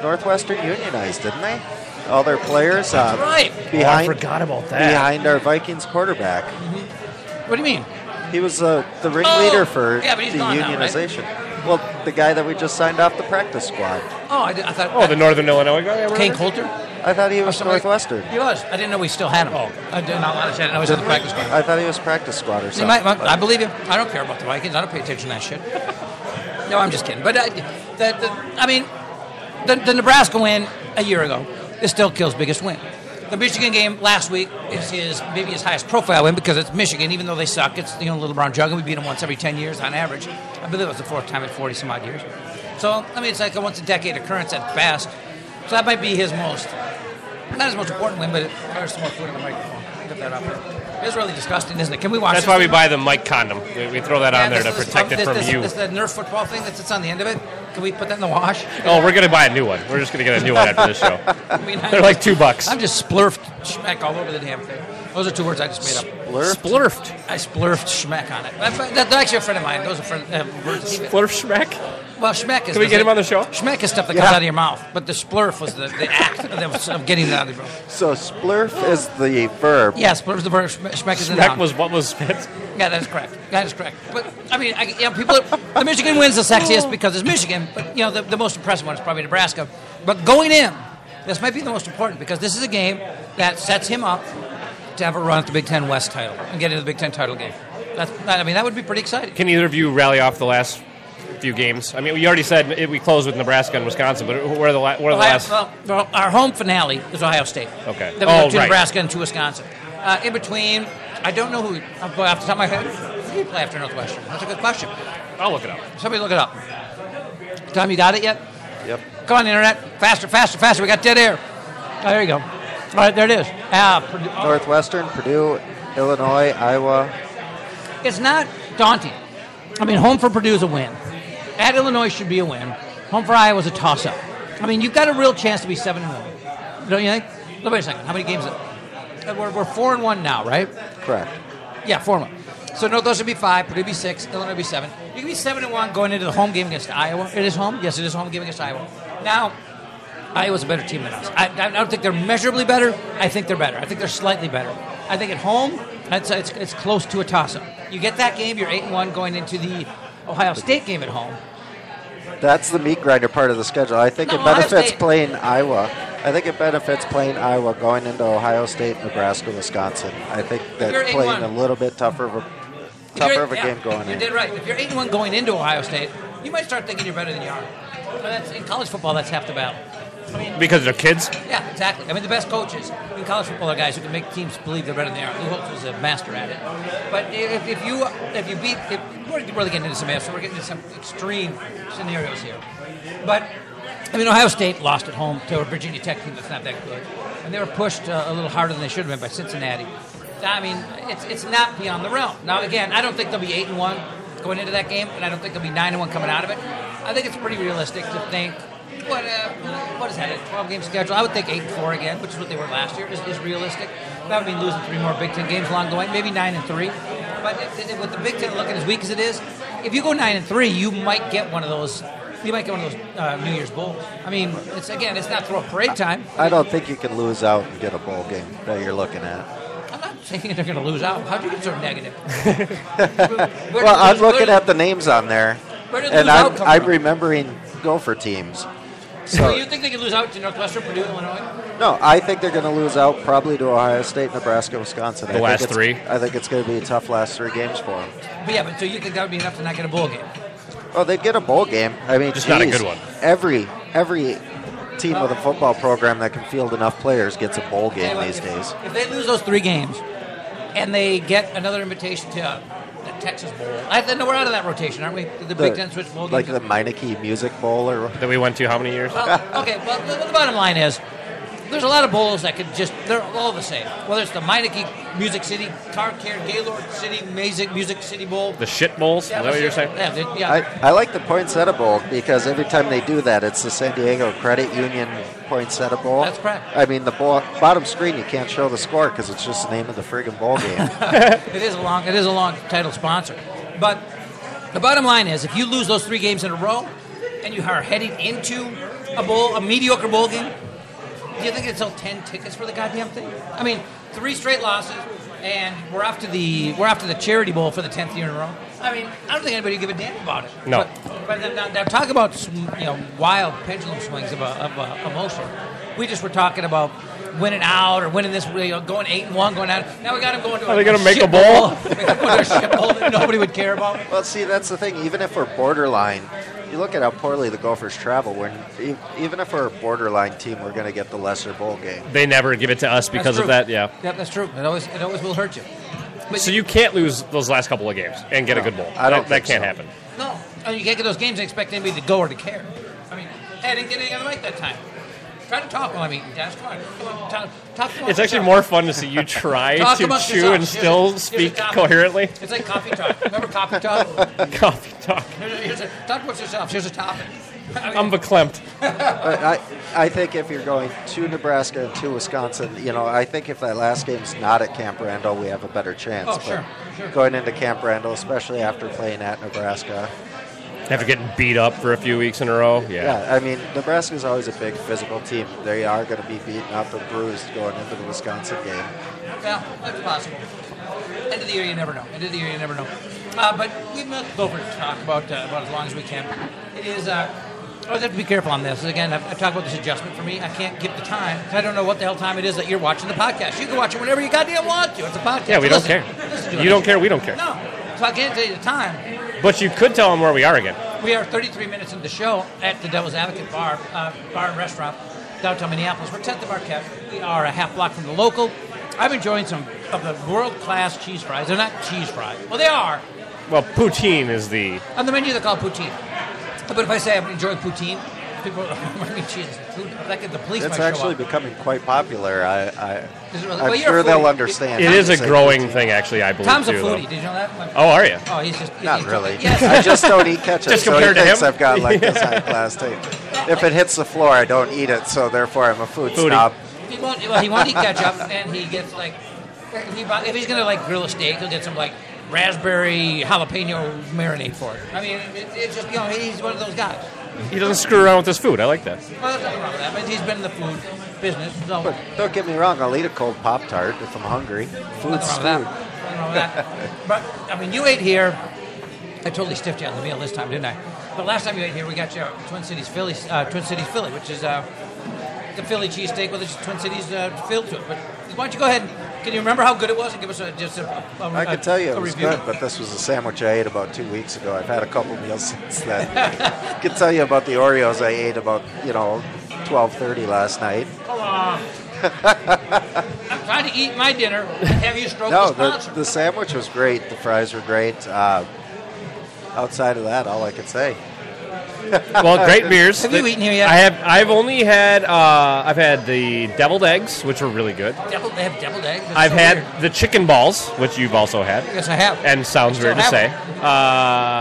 Northwestern unionized, didn't they? All their players. That's right. Behind, I forgot about that. Behind our Vikings quarterback. Mm-hmm. What do you mean? He was the ringleader for but he's the gone unionization. Now, right? Well, the guy that we just signed off the practice squad. Oh, I thought. Oh, the Northern Illinois guy? Kane Coulter? I thought he was Northwestern. He was. I didn't know we still had him. Oh. I did not understand. I was in the practice squad. I thought he was practice squad or something. I believe you. I don't care about the Vikings. I don't pay attention to that shit. No, I'm just kidding. But, the Nebraska win a year ago is still Kill's biggest win. The Michigan game last week is maybe his highest profile win because it's Michigan, even though they suck. It's Little Brown Jug, and we beat them once every 10 years on average. I believe it was the fourth time in 40-some-odd years. So, I mean, it's like a once-a-decade occurrence at best. So that might be his most, not his most important win, but there's some more food in the microphone. Get that up there. It's really disgusting, isn't it? Can we watch That's why we buy the mic condom. We throw that on there to protect it from you. This the Nerf football thing that sits on the end of it. Can we put that in the wash? Oh, we're going to buy a new one. We're just going to get a new one after this show. They're like $2. I'm just splurfed schmeck all over the damn thing. Those are two words I just made up. Splurfed? I splurfed schmeck on it. That's actually a friend of mine. Those are words. Splurf schmeck? Well, schmeck is... Can we get him on the show? Schmeck is stuff that comes out of your mouth, but the splurf was the act of getting it out of your mouth. So splurf is the verb. Yeah, splurf is the verb. Schmeck is the noun. Schmeck was what was spit. Yeah, that is correct. But I mean, people. The Michigan win's the sexiest because it's Michigan. But the most impressive one is probably Nebraska. But going in, this might be the most important because this is a game that sets him up to have a run at the Big Ten West title and get into the Big Ten title game. That would be pretty exciting. Can either of you rally off the last few games? I mean, we already said we closed with Nebraska and Wisconsin, but what are the last? Well, our home finale is Ohio State. Okay. Then we go to Nebraska and to Wisconsin. In between, I don't know who. Off the top of my head, who do you play after Northwestern? That's a good question. I'll look it up. Somebody look it up. Tom, you got it yet? Yep. Come on, Internet. Faster. We got dead air. Oh, there you go. All right, there it is. Northwestern, Purdue, Illinois, Iowa. It's not daunting. I mean, home for Purdue is a win. At Illinois should be a win. Home for Iowa is a toss-up. I mean, you've got a real chance to be 7-1. Don't you think? Wait a second. How many games is it? We're 4-1 now, right? Correct. Yeah, 4-1. So Northwestern would be 5, Purdue would be 6, Illinois would be 7. You can be 7-1 going into the home game against Iowa. It is home? Yes, it is home game against Iowa. Now, Iowa's a better team than us. I don't think they're measurably better. I think they're better. I think they're slightly better. I think at home, it's close to a toss-up. You get that game, you're 8-1 going into the Ohio State game at home. That's the meat grinder part of the schedule. I think it benefits playing Iowa. I think it benefits playing Iowa going into Ohio State, Nebraska, Wisconsin. I think that's playing a little bit tougher of a game going in. You did right. If you're 8-1 going into Ohio State, you might start thinking you're better than you are. But in college football, that's half the battle. I mean, because they're kids? Yeah, exactly. I mean, the best coaches in college football are guys who can make teams believe they're better than they are. Lou Holtz was a master at it. But we're really getting into we're getting into some extreme scenarios here. But I mean, Ohio State lost at home to a Virginia Tech team that's not that good, and they were pushed a little harder than they should have been by Cincinnati. I mean, it's not beyond the realm. Now, again, I don't think they'll be 8-1 going into that game, and I don't think they'll be 9-1 coming out of it. I think it's pretty realistic to think. What is that, a 12-game schedule? I would think 8-4 again, which is what they were last year, is realistic. That would mean losing 3 more Big Ten games along the way, maybe 9-3. But with the Big Ten looking as weak as it is, if you go 9-3, you might get one of those. You might get one of those New Year's bowls. I mean, it's not throw a parade time. I don't think you can lose out and get a bowl game that you're looking at. I'm not saying they're going to lose out. How'd you get so negative? Well, I'm looking at the names on there, and I'm remembering Gopher teams. So you think they could lose out to Northwestern, Purdue, Illinois? No, I think they're going to lose out probably to Ohio State, Nebraska, Wisconsin. The last three? I think it's going to be a tough last 3 games for them. But so you think that would be enough to not get a bowl game? Well, they'd get a bowl game. I mean, just not a good one. Every team with a football program that can field enough players gets a bowl game these days. If they lose those 3 games and they get another invitation to the Texas Bowl, we're out of that rotation, aren't we? The Big Ten switch bowl games? Like the Meineke Music Bowl? That we went to how many years? Well, okay, well, the bottom line is there's a lot of bowls that could they're all the same. Whether it's the Meineke Music City, Car-Care, Gaylord City, Music City Bowl. The shit bowls? Yeah, is that what you're saying? Yeah. I like the Poinsettia Bowl because every time they do that, it's the San Diego Credit Union Poinsettia Bowl. That's correct. I mean, the bottom screen, you can't show the score because it's just the name of the friggin' bowl game. It is a long title sponsor. But the bottom line is if you lose those 3 games in a row and you are heading into a mediocre bowl game, do you think they'd sell 10 tickets for the goddamn thing? I mean, 3 straight losses, and we're off to the charity bowl for the 10th year in a row. I mean, I don't think anybody would give a damn about it. No. But now talk about wild pendulum swings of emotion. We just were talking about winning out or winning this, going 8-1, going out. Now we got them going to. Are they going to make a bowl? A shit bowl that nobody would care about. Well, see, that's the thing. Even if we're borderline. You look at how poorly the Gophers travel. Even if we're a borderline team, we're going to get the lesser bowl game. They never give it to us because of that, yeah. Yep, that's true. It always will hurt you. But so you can't lose those last couple of games and get a good bowl. That can't happen. No, you can't get those games and expect anybody to go or to care. I mean, I didn't get any on the mic that time. Try to talk while I'm eating, Dash. Come on, talk to It's actually more fun to see you try to chew and still speak coherently. It's like coffee talk. Remember coffee talk? Coffee talk. Talk about yourself. Here's a topic. I'm verklempt. I think if you're going to Nebraska and to Wisconsin, I think if that last game's not at Camp Randall, we have a better chance. Oh, sure. Going into Camp Randall, especially after playing at Nebraska. After getting beat up for a few weeks in a row, Yeah, I mean, Nebraska's always a big physical team. They are going to be beaten up and bruised going into the Wisconsin game. Yeah, that's possible. End of the year, you never know. But we've got over to talk about as long as we can. It is. I always have to be careful on this. Again, I've talked about this adjustment for me. I can't get the time. I don't know what the hell time it is that you're watching the podcast. You can watch it whenever you goddamn want to. It's a podcast. Yeah, we don't care. You don't care, we don't care. No. So I can't tell you the time. But you could tell them where we are again. We are 33 minutes into the show at the Devil's Advocate Bar and Restaurant, downtown Minneapolis. We're 10th of Marquette. We are a half block from the local. I'm enjoying some of the world-class cheese fries. They're not cheese fries. Well, they are. Well, poutine is the... On the menu, they're called poutine. But if I say I'm enjoying poutine, people Jesus, the police It's might actually show up. becoming quite popular. I'm you're sure a they'll foodie. understand. It is a growing thing, actually, I believe, Tom's too, a foodie. though. Did you know that? Oh, are you? Oh, he's just... Not really. Yes. I just don't eat ketchup. Just so compared he to thinks him? I've got like this high class taste. If it hits the floor, I don't eat it, so therefore I'm a food snob. He won't eat ketchup, and he gets like... If he's going to grill a steak, he'll get some raspberry jalapeno marinade for it. I mean, it's just, he's one of those guys. He doesn't screw around with his food. I like that. Well, there's nothing wrong with that. But he's been in the food business. So But don't get me wrong, I'll eat a cold Pop-Tart if I'm hungry. Food's nothing food. wrong with that. But, I mean, you ate here. I totally stiffed you on the meal this time, didn't I? But last time you ate here, we got you Twin Cities Philly, which is the Philly cheesesteak with the Twin Cities feel to it. But why don't you go ahead and... Can you remember how good it was and give us I can tell you it was review? good, but this was a sandwich I ate about 2 weeks ago. I've had a couple meals since then. I can tell you about the Oreos I ate about, 12:30 last night. Come on. I'm trying to eat my dinner and have you stroke the sponsor. The sandwich was great. The fries were great. Outside of that, all I could say. Well, great beers. Have you eaten here yet? I've only had I've had the deviled eggs, which were really good. They have deviled eggs? That's I've so had weird. the chicken balls, which you've also had. Yes, I have. And sounds weird to say.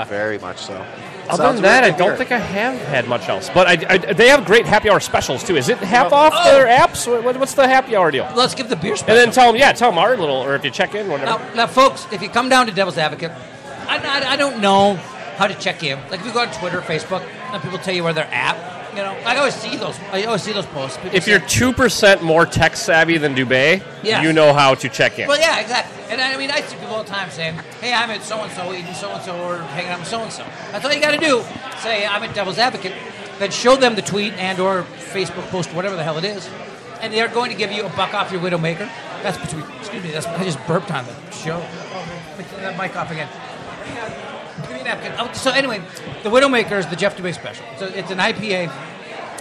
Very much so. Other than that, I don't think I have had much else. But they have great happy hour specials, too. Is it half off their apps? What's the happy hour deal? Let's give the beer special. And then tell them our little, or if you check in, whatever. Now, folks, if you come down to Devil's Advocate, I don't know how to check in. Like if you go on Twitter, Facebook, and people tell you where they're at. You know, I always see those posts. People If you're 2% more tech savvy than Dubay, Yes. you know how to check in. Well, yeah, exactly. And I mean, I see people all the time saying, "Hey, I'm at so and so eating so and so or hanging out with so and so." That's all you got to do. Say, "I'm at Devil's Advocate," then show them the tweet and or Facebook post, whatever the hell it is, and they're going to give you $1 off your Widowmaker. That's between. Excuse me. That's I just burped on the show. Turn that mic off again. Give me a napkin. Oh, so anyway, the Widowmaker is the Jeff Dubay special. So it's an IPA,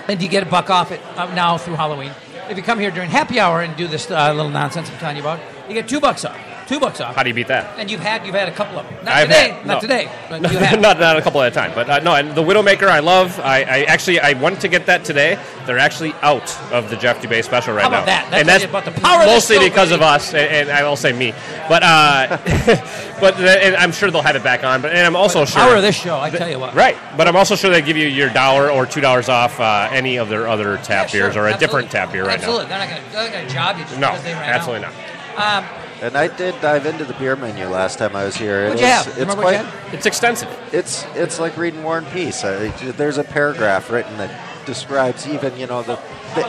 and you get $1 off it now through Halloween. If you come here during happy hour and do this little nonsense I'm telling you about, you get $2 off. $2 off. How do you beat that? And you've had a couple of them. Not today, but you have. not a couple at a time. But no, and the Widowmaker I love. I went to get that today. They're actually out of the Jeff Dubay special right How about now. that? That's about the power mostly of the show, because baby. of us, and I will say me. But and I'm sure they'll have it back on. And I'm also sure Power of this show, I tell you what. Right, but I'm also sure they give you your $1 or $2 off any of their other tap beers or a different tap beer right absolutely. They're not going to job you just now. No, because they ran absolutely out. not. And I did dive into the beer menu last time I was here. What'd you have? It's Remember what you quite. had? It's extensive. It's like reading War and Peace. There's a paragraph written that describes even the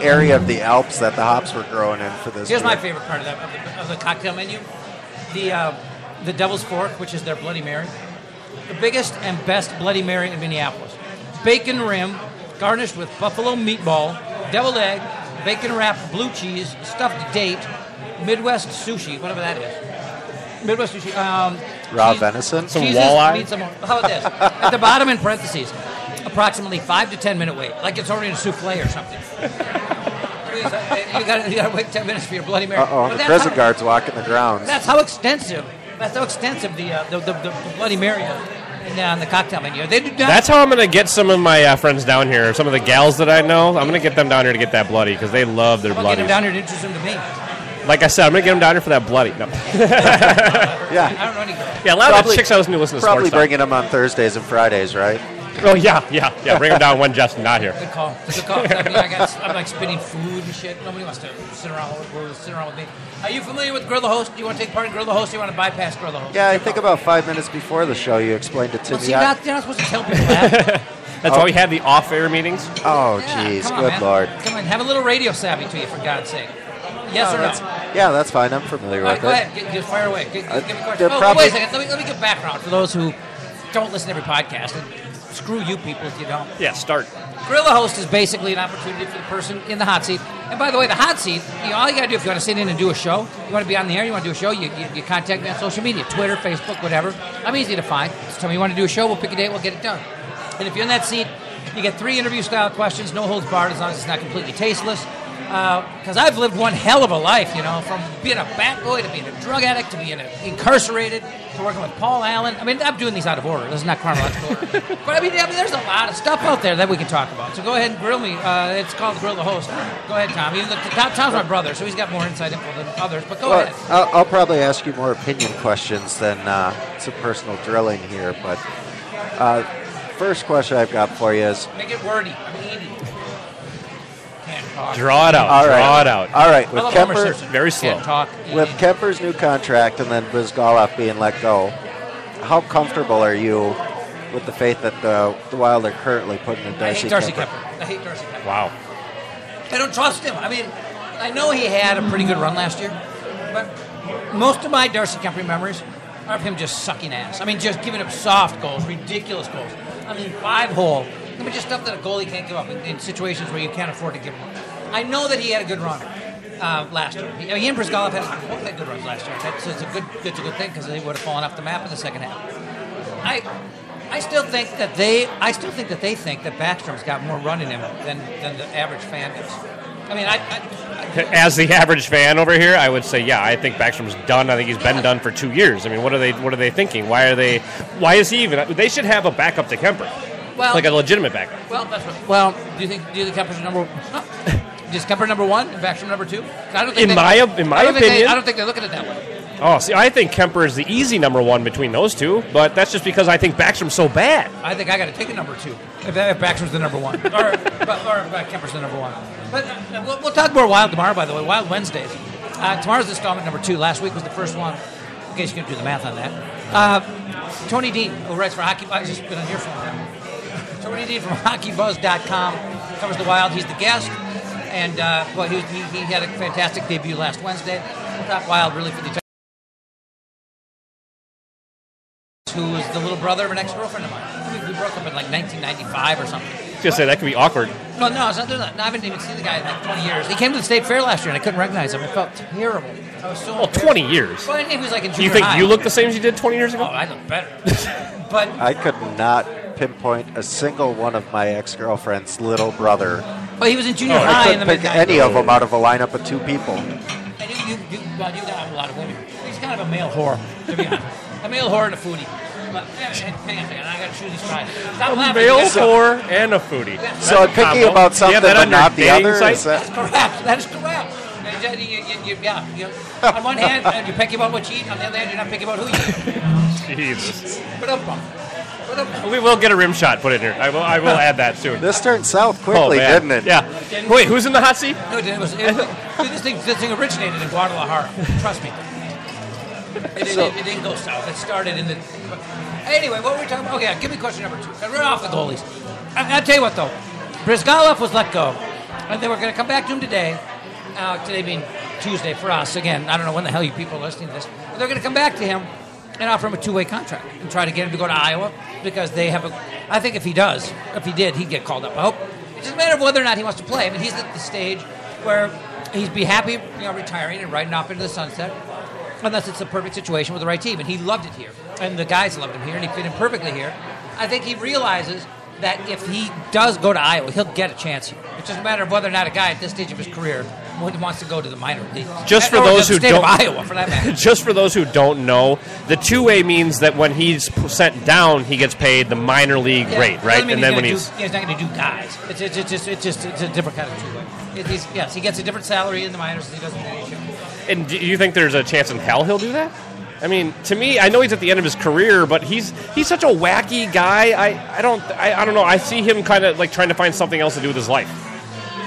area of the Alps that the hops were growing in for this. Here's beer. my favorite part of the cocktail menu. The Devil's Fork, which is their Bloody Mary. The biggest and best Bloody Mary in Minneapolis. Bacon rim, garnished with buffalo meatball, deviled egg, bacon wrapped blue cheese, stuffed date, Midwest sushi, whatever that is. Midwest sushi. Raw venison? Some cheeses, walleye? meat, how about this? At the bottom, in parentheses, approximately 5 to 10 minute wait, like it's ordering a souffle or something. Please, you got to wait 10 minutes for your Bloody Mary. Uh-oh, But the that's prison how- guard's walking the grounds. That's how extensive. The Bloody Mary is on the cocktail menu. They do not. That's how I'm going to get some of my friends down here, some of the gals that I know. I'm going to get them down here to get that bloody because they love their I'll get bloody. them down here to introduce them to me. Like I said, I'm going to get them down here for that bloody. No. Yeah, I don't know any girls. Yeah, a lot of the chicks I listen to listen to probably sports bringing them on Thursdays and Fridays, right? stuff. Oh, yeah. Bring them down when Justin's not here. Good call. Good call. I'm like spinning food and shit. Nobody wants to sit around with me. Are you familiar with Grill the Host? Do you want to take part in Grill the Host or do you want to bypass Grill the Host? Yeah, I think about 5 minutes before the show you explained it to Well, me. see, you're not supposed to tell people that. That's why we had the off-air meetings. Oh, Yeah, jeez, come on, good man. lord. Come on, have a little radio savvy to you, for God's sake. Yes or no? Yeah, that's fine. I'm familiar All right, with go it. ahead. Just fire away. Give me a question. they're Oh, probably- wait a second. Let me give background for those who don't listen to every podcast. And screw you people if you don't. Yeah, start. Grill the Host is basically an opportunity for the person in the hot seat. And by the way, the hot seat, all you got to do if you want to sit in and do a show, you want to be on the air, you want to do a show, you contact me on social media, Twitter, Facebook, whatever. I'm easy to find. Just tell me you want to do a show, we'll pick a date, we'll get it done. And if you're in that seat, you get 3 interview-style questions, no holds barred, as long as it's not completely tasteless. Because I've lived one hell of a life, from being a bat boy to being a drug addict to being incarcerated to working with Paul Allen. I mean, I'm doing these out of order. This is not chronological order. But I mean, there's a lot of stuff out there that we can talk about. So go ahead and grill me. It's called Grill the Host. Go ahead, Tom. Tom's my brother, so he's got more inside info than others. But go ahead. I'll probably ask you more opinion questions than some personal drilling here. But first question I've got for you is... Make it wordy. I'm eating. Can't talk. Draw it out. All right. Draw it out. All right, I with love Homer Kemper, Simpson. very slow. Can't talk. with Kemper's new contract and then Brizgalov being let go, how comfortable are you with the faith that the Wild are currently putting in I Darcy hate Darcy Kemper? Kemper. I hate Darcy Kemper. Wow. I don't trust him. I mean, I know he had a pretty good run last year, but most of my Darcy Kemper memories are of him just sucking ass. I mean, just giving up soft goals, ridiculous goals. I mean, 5-hole. I mean, just stuff that a goalie can't give up in situations where you can't afford to give him up. I know that he had a good run last year. He and Brizgalov both had good runs last year. It's a good thing because they would have fallen off the map in the second half. I still think that they think that Backstrom's got more run in him than the average fan does. I mean, As the average fan over here, I would say, yeah, I think Backstrom's done. I think he's been done for 2 years. I mean, what are they thinking? Why is he even? They should have a backup to Kemper, like a legitimate backup. Well, that's what. Well, do you think Kemper's number? Is Kemper number 1 and Backstrom number 2? I don't think In my opinion, I don't think they're looking at it that way. Oh, see, I think Kemper is the easy number 1 between those two, but that's just because I think Backstrom's so bad. I think I got to take a number 2 if Backstrom's the number 1 or if Kemper's the number 1. But we'll talk more Wild tomorrow. By the way, Wild Wednesdays. Tomorrow's installment number 2. Last week was the first one. in case you can do the math on that. Tony Dean, who writes for Hockey Buzz, I've just been on here for him. Tony Dean from HockeyBuzz.com covers the Wild. He's the guest, and he had a fantastic debut last Wednesday. I thought Wild really for the who was the little brother of an ex-girlfriend of mine. We broke up in like 1995 or something. I was going to say, that could be awkward. No, it's not. I haven't even seen the guy in like 20 years. He came to the State Fair last year, and I couldn't recognize him. It felt terrible. I was so 20 years. Well, he was like in Do you junior think high. you look the same as you did 20 years ago? Oh, I look better. But I could not pinpoint a single one of my ex-girlfriend's little brother. Well, he was in junior I high in the couldn't mid-90s. pick any of them out of a lineup of two people. And you have a lot of women. He's kind of a male whore, to be honest. A male whore and a foodie. But, hang on a second, I got to choose these fries. Stop laughing. Male whore and a foodie. So I'm picking about something but not the other? That's correct. That is correct. On one hand, you're picky about what you eat. On the other hand, you're not picky about who you eat. Jesus. But We will get a rim shot put in here. I will add that soon. This turned south quickly, man. didn't it? Yeah. Wait, who's in the hot seat? No, this thing originated in Guadalajara. Trust me. It didn't go south. It started in the... Anyway, what were we talking about? Okay, give me question number 2. Right off the goalies. I'll tell you what, though. Brizgalov was let go. And they were going to come back to him today. Today being Tuesday for us. Again, I don't know when the hell you people are listening to this. But they're going to come back to him and offer him a 2-way contract and try to get him to go to Iowa because they have a... I think if he did, he'd get called up. I hope. It's just a matter of whether or not he wants to play. I mean, he's at the stage where he'd be happy, retiring and riding off into the sunset. Unless it's the perfect situation with the right team. And he loved it here. And the guys loved him here, and he fit in perfectly here. I think he realizes that if he does go to Iowa, he'll get a chance here. It's just a matter of whether or not a guy at this stage of his career wants to go to the minor leagues. Just for those who don't, Iowa, for that matter. Just for those who don't know, the 2-way means that when he's sent down, he gets paid the minor league rate, right? And then he's not going to do guys. It's a different kind of 2-way. He gets a different salary in the minors than he does in the NHL. And do you think there's a chance in hell he'll do that? I mean, to me, I know he's at the end of his career, but he's such a wacky guy. I don't know. I see him kind of like trying to find something else to do with his life.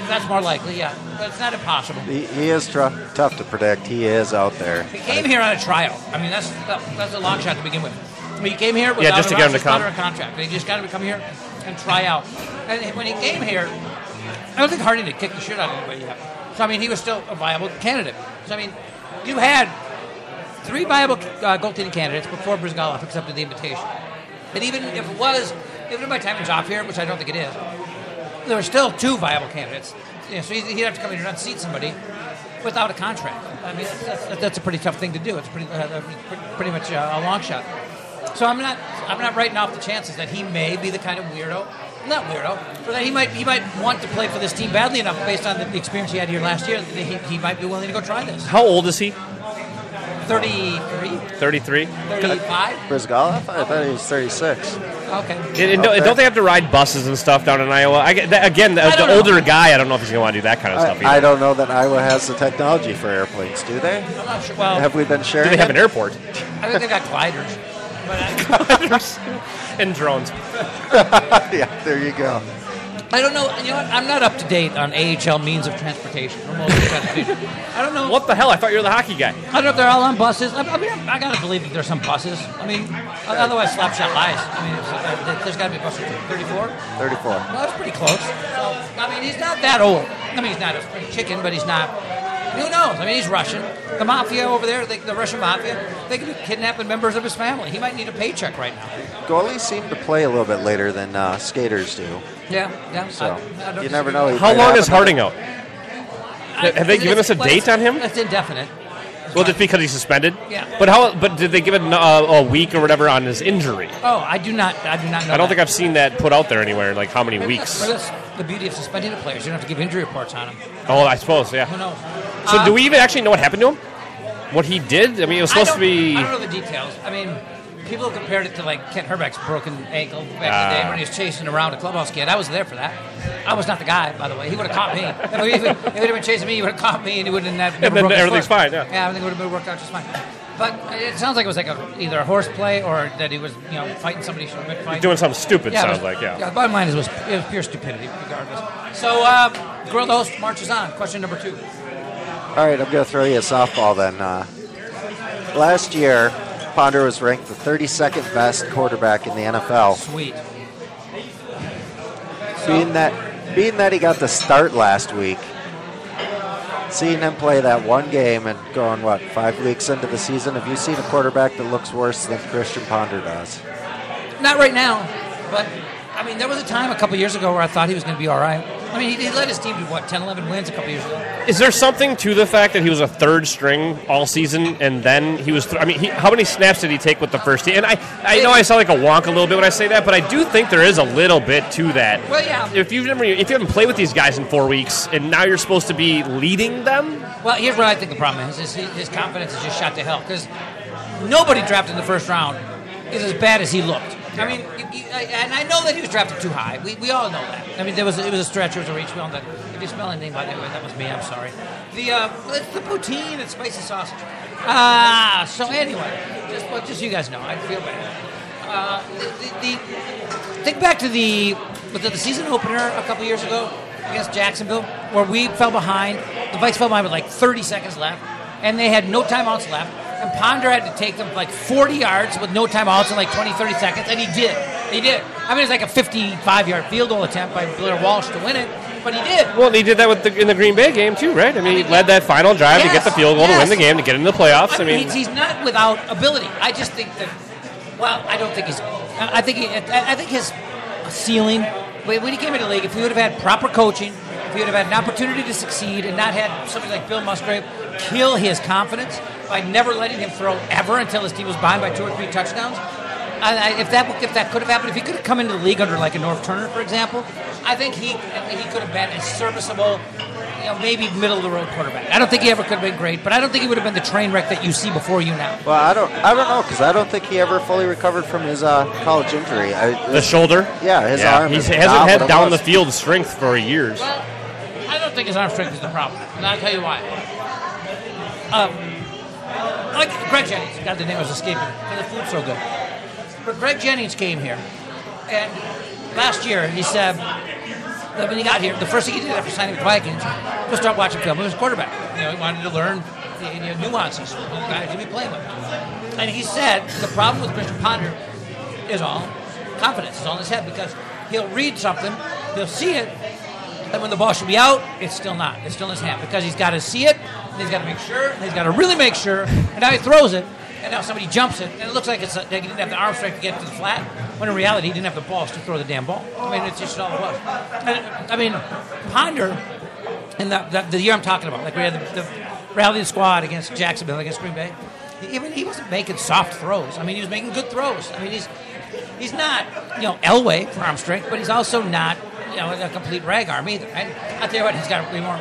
That's more likely, yeah. But it's not impossible. He is tough to predict. He is out there. He came here on a tryout. I mean, that's a long shot to begin with. He came here without just to get him to under a contract. He just got him to come here and try out. And when he came here, I don't think Harding had kicked the shit out of anybody yet. So, I mean, he was still a viable candidate. So, I mean, you had 3 viable goaltending candidates before Brizgalov accepted the invitation. And even by the time he was off here, which I don't think it is, there were still 2 viable candidates. So he'd have to come in here and unseat somebody without a contract. I mean, that's a pretty tough thing to do. It's pretty much a long shot. So I'm not writing off the chances that he may be the kind of weirdo. Not weirdo, but that he might want to play for this team badly enough based on the experience he had here last year that he might be willing to go try this. How old is he? 33? 33? 35? Brizgalov? I thought he was 36. Okay. And don't they have to ride buses and stuff down in Iowa? The older guy, I don't know if he's going to want to do that kind of stuff either. I don't know that Iowa has the technology for airplanes, do they? I'm not sure. Well, have we been sharing? Do they have an airport? I think they've got gliders. Gliders and drones. Yeah, there you go. I don't know. You know what? I'm not up to date on AHL means of transportation. I don't know. What the hell? I thought you were the hockey guy. I don't know if they're all on buses. I mean, I got to believe that there's some buses. I mean, otherwise Slapshot lies. I mean, there's got to be a bus for 34? 34. Well, that's pretty close. So, I mean, he's not that old. I mean, he's not a spring chicken, but he's not... Who knows? I mean, he's Russian. The mafia over there, the Russian mafia, they could be kidnapping members of his family. He might need a paycheck right now. Goalies seem to play a little bit later than skaters do. Yeah. So, you never know. How long is Harding out? Have they given us a date on him? It's indefinite. Well, just because he's suspended? Yeah. But did they give it a week or whatever on his injury? Oh, I do not know. I don't think I've seen that put out there anywhere, like how many weeks. That's the beauty of suspending the players. You don't have to give injury reports on them. Oh, I suppose, yeah. Who knows? So do we even actually know what happened to him? What he did? I mean, it was supposed to be... I don't know the details. I mean, people compared it to, like, Kent Herbeck's broken ankle back in the day when he was chasing around a clubhouse kid. I was there for that. I was not the guy, by the way. He would have caught me. If he would have been chasing me, he would have caught me, and he wouldn't have never broken his everything's foot. fine, yeah. Yeah, everything would have worked out just fine. But it sounds like it was like either a horseplay or that he was, fighting somebody from mid-fight. Doing something stupid, yeah, yeah. The bottom line is it was pure stupidity, regardless. So, Grill the Host marches on. Question number 2. All right, I'm going to throw you a softball then. Last year, Ponder was ranked the 32nd best quarterback in the NFL. Sweet. Being that he got the start last week, seeing him play that one game and going, 5 weeks into the season, have you seen a quarterback that looks worse than Christian Ponder does? Not right now, but, I mean, there was a time a couple years ago where I thought he was going to be all right. I mean, he led his team to, 10, 11 wins a couple years ago. Is there something to the fact that he was a third string all season, and then he was... how many snaps did he take with the first team? And I know I sound like a wonk a little bit when I say that, but I do think there is a little bit to that. Well, yeah. If you haven't played with these guys in 4 weeks, and now you're supposed to be leading them... Well, here's what I think the problem is his confidence is just shot to hell, because nobody drafted in the first round is as bad as he looked. I mean, and I know that he was drafted too high. We all know that. I mean, it was a stretch, it was a reach. We all know that. If you smell anything, by the way, that was me. I'm sorry. It's the poutine and spicy sausage. So anyway, just so you guys know, I feel bad. Think back to the season opener a couple years ago against Jacksonville, where we fell behind. The Vikes fell behind with 30 seconds left, and they had no timeouts left. And Ponder had to take them 40 yards with no timeouts in 20, 30 seconds, and he did. I mean, it's like a 55-yard field goal attempt by Blair Walsh to win it, but he did. Well, he did that in the Green Bay game too, right? I mean, he led that final drive to get the field goal to win the game, to get into the playoffs. I mean, he's not without ability. I just think that. Well, I don't think he's. I think his ceiling. When he came into the league, if he would have had proper coaching, if he would have had an opportunity to succeed, and not had somebody like Bill Musgrave kill his confidence by never letting him throw ever until his team was behind by 2 or 3 touchdowns. If that could have happened, if he could have come into the league under a North Turner, for example, I think he could have been a serviceable, maybe middle of the road quarterback. I don't think he ever could have been great, but I don't think he would have been the train wreck that you see before you now. Well, I don't know, because I don't think he ever fully recovered from his college injury. The shoulder? Yeah, his arm. He hasn't had down the field strength for years. Well, I don't think his arm strength is the problem, and I'll tell you why. Like Greg Jennings, God, the name was escaping me, because the food's so good. But Greg Jennings came here, and last year he said that when he got here, the first thing he did after signing with the Vikings was start watching film. He was a quarterback. He wanted to learn the nuances of the guys he'd be playing with. And he said the problem with Christian Ponder is all confidence. It's all in his head, because he'll read something, he'll see it, and when the ball should be out, it's still not. It's still in his hand, because he's got to see it, and he's got to make sure, and he's got to really make sure, and now he throws it, and now somebody jumps it, and it looks like he didn't have the arm strength to get it to the flat, when in reality he didn't have the balls to throw the damn ball. I mean, it's just all it was. I mean, Ponder, in the year I'm talking about, like we had the rally squad against Jacksonville, against Green Bay, he wasn't making soft throws. I mean, he was making good throws. I mean, he's not, Elway for arm strength, but he's also not, a complete rag arm either. And I'll tell you what, he's got way more.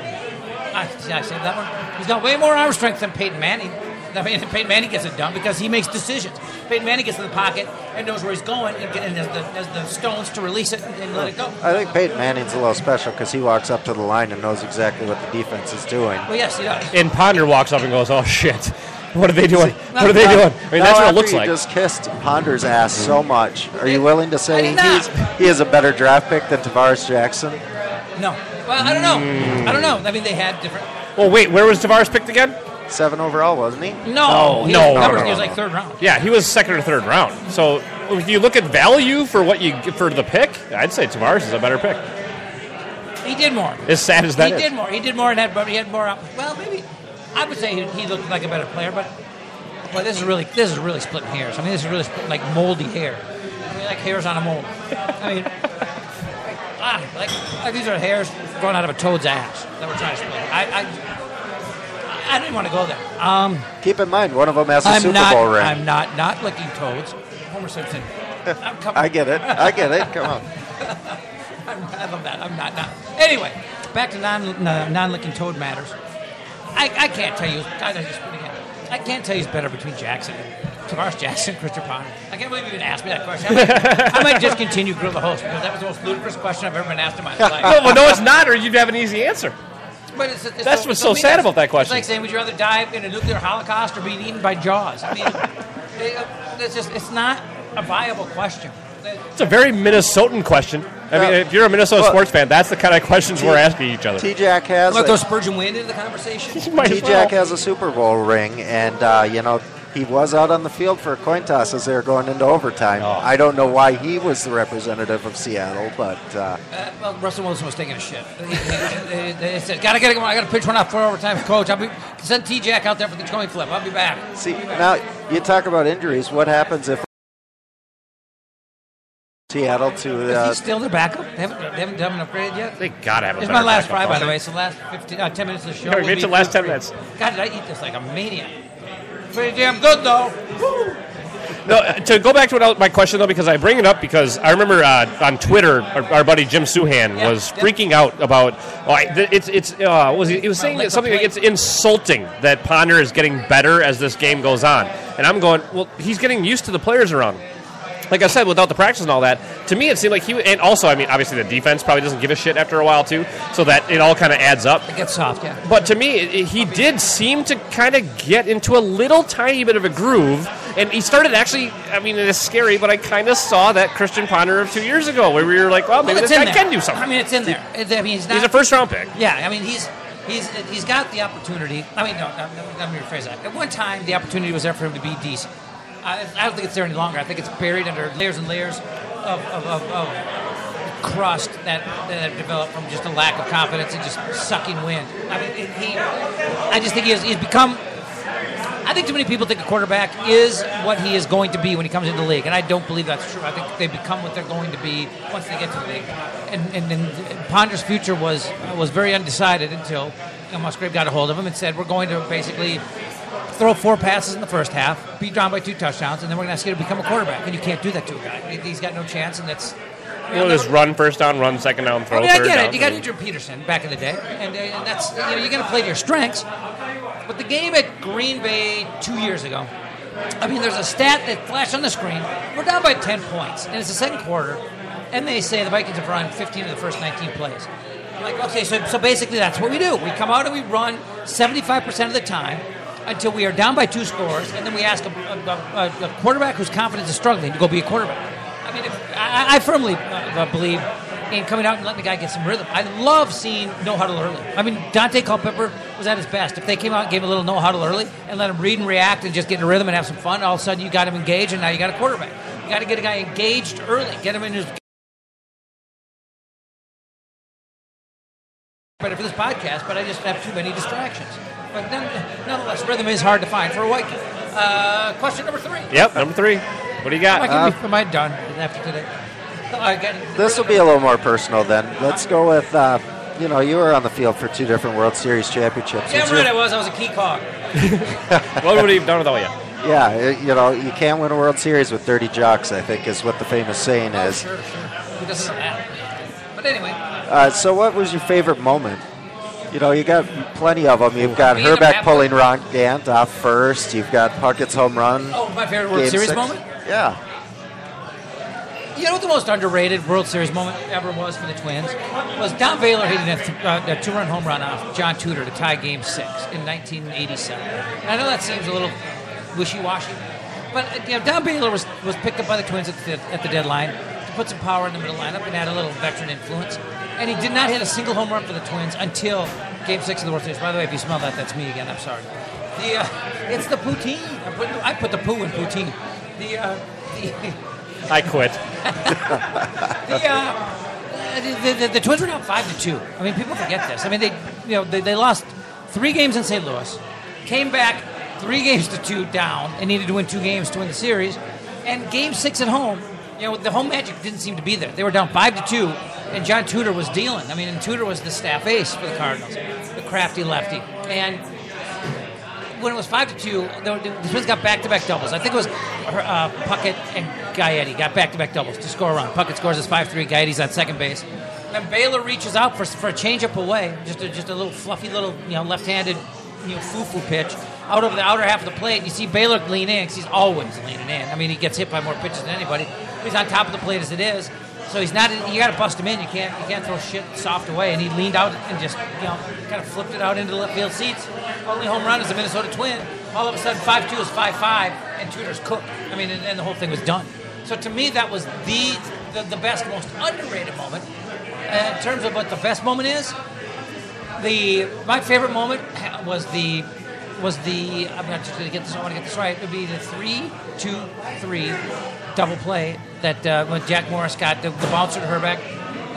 I said that one. He's got way more arm strength than Peyton Manning. I mean, Peyton Manning gets it done because he makes decisions. Peyton Manning gets in the pocket and knows where he's going and has the stones to release it and let it go. I think Peyton Manning's a little special because he walks up to the line and knows exactly what the defense is doing. Well, yes, he does. And Ponder walks up and goes, "Oh shit, what are they doing? What are they doing?" I mean, that's what it looks like. You just kissed Ponder's ass so much. Are you willing to say he is a better draft pick than Tavares Jackson? No. Well, I don't know. I mean, they had different. Well, wait, where was Tavares picked again? 7 overall, wasn't he? No. He was like third round. Yeah, he was second or third round. So if you look at value for what you get for the pick, I'd say Tavares is a better pick. He did more. As sad as that is. He did more, and he had more. Well, maybe I would say he looked like a better player, but this is really splitting hairs. I mean, this is really splitting like moldy hair. I mean, like hairs on a mold. I mean, like these are hairs growing out of a toad's ass that we're trying to split. I didn't want to go there. Keep in mind, one of them has a Super Bowl ring. I'm not licking toads. Homer Simpson. I get it. Come on. I love that. I'm not. Anyway, back to non-licking toad matters. I can't tell you. I can't tell you it's better between Jackson and Tavares Jackson, Christian Ponder. I can't believe you even asked me that question. I might just continue to grill the host because that was the most ludicrous question I've ever been asked in my life. Well, no, it's not, or you'd have an easy answer. But that's what's so sad about that question. It's like saying, would you rather die in a nuclear holocaust or be eaten by Jaws? I mean, it's not a viable question. It's a very Minnesotan question. I mean, if you're a Minnesota sports fan, that's the kind of questions we're asking each other. T-Jack has throw Spurgeon Wind into the conversation? T-Jack has a Super Bowl ring, and, He was out on the field for a coin toss as they were going into overtime. Oh. I don't know why he was the representative of Seattle, but... well, Russell Wilson was taking a shit. They said, I got to pitch one out for overtime, coach. Send T-Jack out there for the coin flip. I'll be back. See, now, you talk about injuries. What happens if Seattle to... Is he still their backup? They haven't done an upgrade yet? They got to have a It's better my last backup, fry, by don't the way. So the last 10 minutes of the show. No, we mentioned the last 10 minutes. God, did I eat this like a maniac? Pretty damn good, though. Woo! No, to go back to my question, though, because I bring it up because I remember on Twitter, our buddy Jim Suhan was freaking out about, he was saying that something like it's insulting that Ponder is getting better as this game goes on. And I'm going, well, he's getting used to the players around him. Like I said, without the practice and all that, to me it seemed like and also, I mean, obviously the defense probably doesn't give a shit after a while, too, so that it all kind of adds up. It gets soft, yeah. But to me, he did seem to kind of get into a little tiny bit of a groove, and he started actually, I mean, it is scary, but I kind of saw that Christian Ponder of 2 years ago, where we were like, well, maybe this guy can do something. I mean, it's in there. I mean, he's a first-round pick. Yeah, I mean, he's got the opportunity. I mean, no, let me rephrase that. At one time, the opportunity was there for him to be decent. I don't think it's there any longer. I think it's buried under layers and layers of crust that have developed from just a lack of confidence and just sucking wind. I mean, I just think he's become. I think too many people think a quarterback is what he is going to be when he comes into the league, and I don't believe that's true. I think they become what they're going to be once they get to the league. And Ponder's future was very undecided until Musgrave got a hold of him and said, "We're going to basically throw 4 passes in the first half, be down by 2 touchdowns, and then we're going to ask you to become a quarterback." And you can't do that to a guy. He's got no chance, and that's... We'll just run first down, run second down, throw third down. I get it. You got Adrian Peterson back in the day, and that's... you're going to play to your strengths. But the game at Green Bay 2 years ago, I mean, there's a stat that flashed on the screen. We're down by 10 points, and it's the second quarter, and they say the Vikings have run 15 of the first 19 plays. I'm like, okay, so basically that's what we do. We come out and we run 75% of the time, until we are down by 2 scores, and then we ask a quarterback whose confidence is struggling to go be a quarterback. I mean, I firmly believe in coming out and letting the guy get some rhythm. I love seeing no-huddle early. I mean, Dante Culpepper was at his best. If they came out and gave him a little no-huddle early and let him read and react and just get in a rhythm and have some fun, all of a sudden you got him engaged, and now you got a quarterback. You got to get a guy engaged early, get him in his... Better for this podcast, but I just have too many distractions. But nonetheless, rhythm is hard to find for a white guy. Question number 3. Yep, number 3. What do you got? Am I done after today? This will be a little more personal then. Let's go with, you were on the field for 2 different World Series championships. Yeah, right, I was a key cog. What would he have done without you? Yeah, you can't win a World Series with 30 jocks, I think, is what the famous saying is. Sure. Who doesn't that? But anyway. So what was your favorite moment? You got plenty of them. You've got Herbeck pulling Ron Gant off first. You've got Puckett's home run. Oh, my favorite World Series moment? Yeah. You know what the most underrated World Series moment ever was for the Twins? Was Don Baylor hitting a 2-run home run off John Tudor to tie Game 6 in 1987. And I know that seems a little wishy-washy, but Don Baylor was picked up by the Twins at the deadline to put some power in the middle lineup and add a little veteran influence. And he did not hit a single home run for the Twins until Game 6 of the World Series. By the way, if you smell that, that's me again. I'm sorry. It's the poutine. I put the poo in poutine. I quit. The Twins were down 5-2. I mean, people forget this. I mean, they lost 3 games in St. Louis, came back 3 games to 2 down, and needed to win 2 games to win the series. And Game 6 at home, the home magic didn't seem to be there. They were down 5-2, and John Tudor was dealing. I mean, and Tudor was the staff ace for the Cardinals, the crafty lefty. And when it was 5-2, the Twins got back-to-back doubles. I think it was Puckett and Gaetti got back-to-back doubles to score a run. Puckett scores his 5-3. Gaetti's on second base. And Baylor reaches out for a change-up away, just a little fluffy little left-handed foo-foo pitch out over the outer half of the plate. And you see Baylor lean in because he's always leaning in. I mean, he gets hit by more pitches than anybody. He's on top of the plate as it is. So he's not. You got to bust him in. You can't throw shit soft away. And he leaned out and just kind of flipped it out into the left field seats. Only home run is a Minnesota Twin. All of a sudden, 5-2 is 5-5, and Tudor's cooked. I mean, and the whole thing was done. So to me, that was the best, most underrated moment. In terms of what the best moment is, my favorite moment was the was the, I'm not just going to get this, I want to get this right, it would be the 3-2-3 double play that when Jack Morris got the bouncer to Herbeck.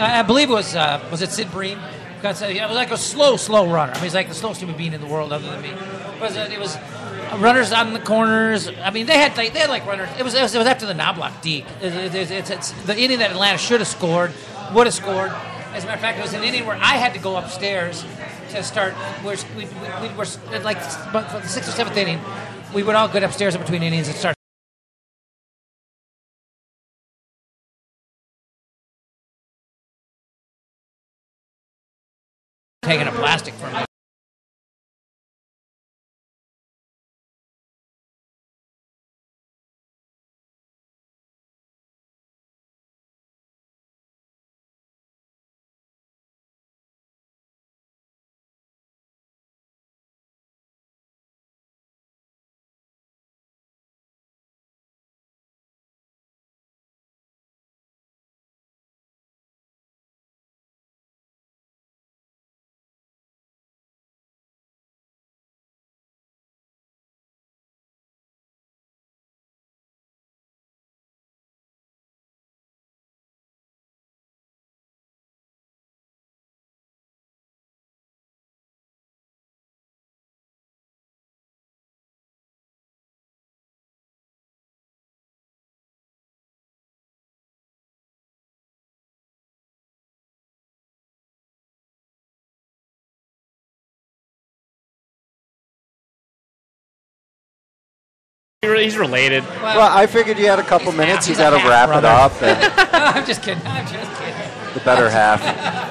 I believe it was it Sid Bream? Because it was like a slow runner. I mean, he's like the slowest human being in the world other than me. It was runners on the corners. I mean, they had like runners. It was after the Knobloch deke. It's the inning that Atlanta should have scored, would have scored. As a matter of fact, it was an inning where I had to go upstairs to start. We were like for the 6th or 7th inning. We would all get upstairs in between innings and start taking a plastic from me. He's related. Well, I figured you had a couple minutes. You got to wrap it up. And I'm just kidding. the better half.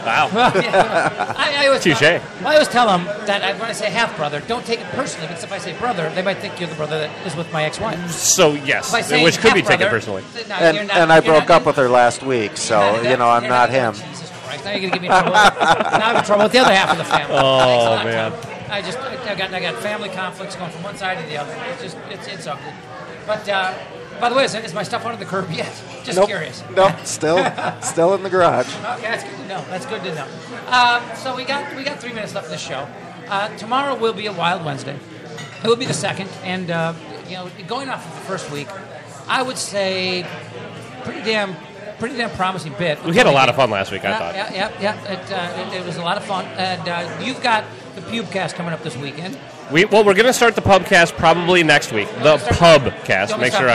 Wow. I always Touche. I always tell them that when I say half brother, don't take it personally. Because if I say brother, they might think you're the brother that is with my ex-wife. So yes, which could be taken personally. No, and I broke up with her last week, so I'm not him. Jesus Christ! Now you're gonna get me in trouble. Now I'm in trouble with the other half of the family. Oh man. I got family conflicts going from one side to the other. It's ugly. But by the way, is my stuff under the curb yet? Just curious. Nope, still in the garage. Okay, that's good to know. That's good to know. So we got 3 minutes left in the show. Tomorrow will be a Wild Wednesday. It will be the second, and going off of the first week, I would say pretty damn promising bit. We had a lot of fun last week, I thought. Yeah. It was a lot of fun, and you've got the Pubcast coming up this weekend. We're going to start the Pubcast probably next week. The Pubcast. Make sure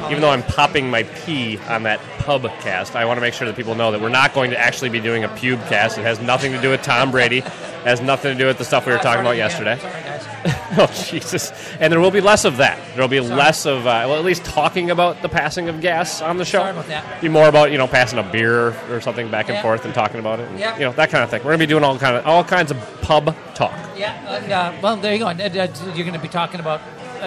even though I'm popping my P on that Pubcast, I want to make sure that people know that we're not going to actually be doing a Pubcast. It has nothing to do with Tom Brady. It has nothing to do with the stuff we were talking about yesterday. Sorry, guys. Oh, Jesus. And there will be less of that. There will be less of, at least talking about the passing of gas on the show. Sorry about that. Be more about, passing a beer or something back and forth and talking about it. And, that kind of thing. We're going to be doing all kinds of pub talk. Yeah, well, there you go. You're going to be talking about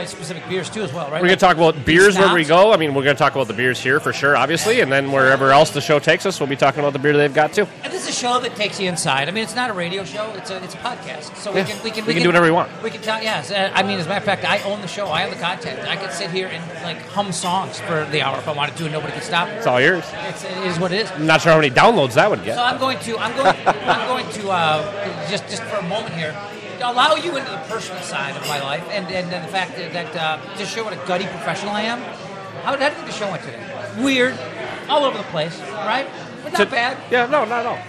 specific beers too as well, right? We're going to talk about beers where we go. I mean, we're going to talk about the beers here for sure, obviously, and then wherever else the show takes us, we'll be talking about the beer they've got too. And this is a show that takes you inside. I mean, it's not a radio show; it's a podcast. So we can do whatever we want. We can tell. Yes, I mean, as a matter of fact, I own the show. I own the content. I could sit here and hum songs for the hour if I wanted to, and nobody could stop me. It's all yours. It is what it is. I'm not sure how many downloads that would get. So I'm going to just for a moment here, allow you into the personal side of my life, and the fact that just show what a gutty professional I am. How did the show went today? Weird, all over the place, right? But not bad. Yeah, no, not at all.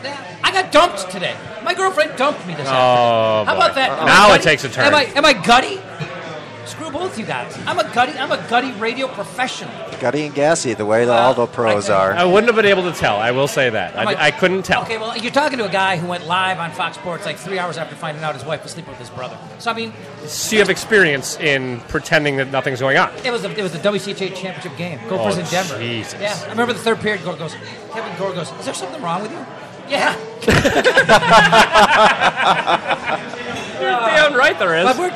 I got dumped today. My girlfriend dumped me this afternoon. How about that? Now it takes a turn. Am I gutty? Screw both you guys. I'm a gutty radio professional. Gutty and gassy, the way all the pros are. I wouldn't have been able to tell. I will say that. I couldn't tell. Okay, well, you're talking to a guy who went live on Fox Sports 3 hours after finding out his wife was sleeping with his brother. So, I mean... So you have experience in pretending that nothing's going on. It was the WCHA championship game. Gophers in Denver. Jesus. Yeah, I remember the third period. Kevin Gore goes, is there something wrong with you? Yeah. You're damn right there is. But we're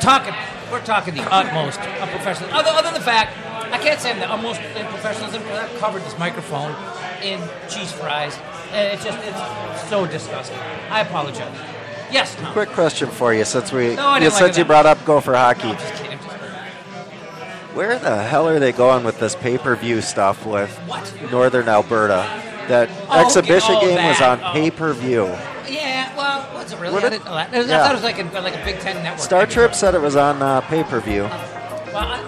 talking the utmost of professionalism. Other than the fact, I can't say I'm the utmost in professionalism because I've covered this microphone in cheese fries, and it's so disgusting. I apologize. Yes, Tom. Quick question for you, since you brought up Gopher hockey. I'm just kidding. Where the hell are they going with this pay-per-view stuff with Northern Alberta? That exhibition game was on pay-per-view. Yeah, well, Was it really? Would I, it? didn't know that. I Yeah. thought it was like a Big Ten network. Star Trip said it was on pay-per-view. Well,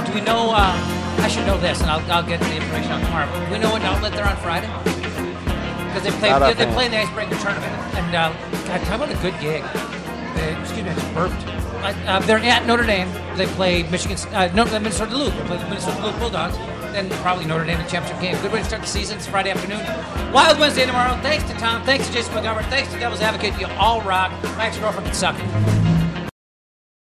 do we know? I should know this, and I'll get the information out tomorrow. But do we know what outlet they're on Friday? Because they play in the Icebreaker tournament, and God, talk about a good gig. Excuse me, I just burped. They're at Notre Dame. They play Michigan. The Minnesota Duluth. They play the Minnesota Duluth Bulldogs. Then probably Notre Dame in the championship game. Good way to start the season. It's Friday afternoon. Wild Wednesday tomorrow. Thanks to Tom. Thanks to Jason McGovern. Thanks to Devil's Advocate. You all rock. My ex-girlfriend can suck it.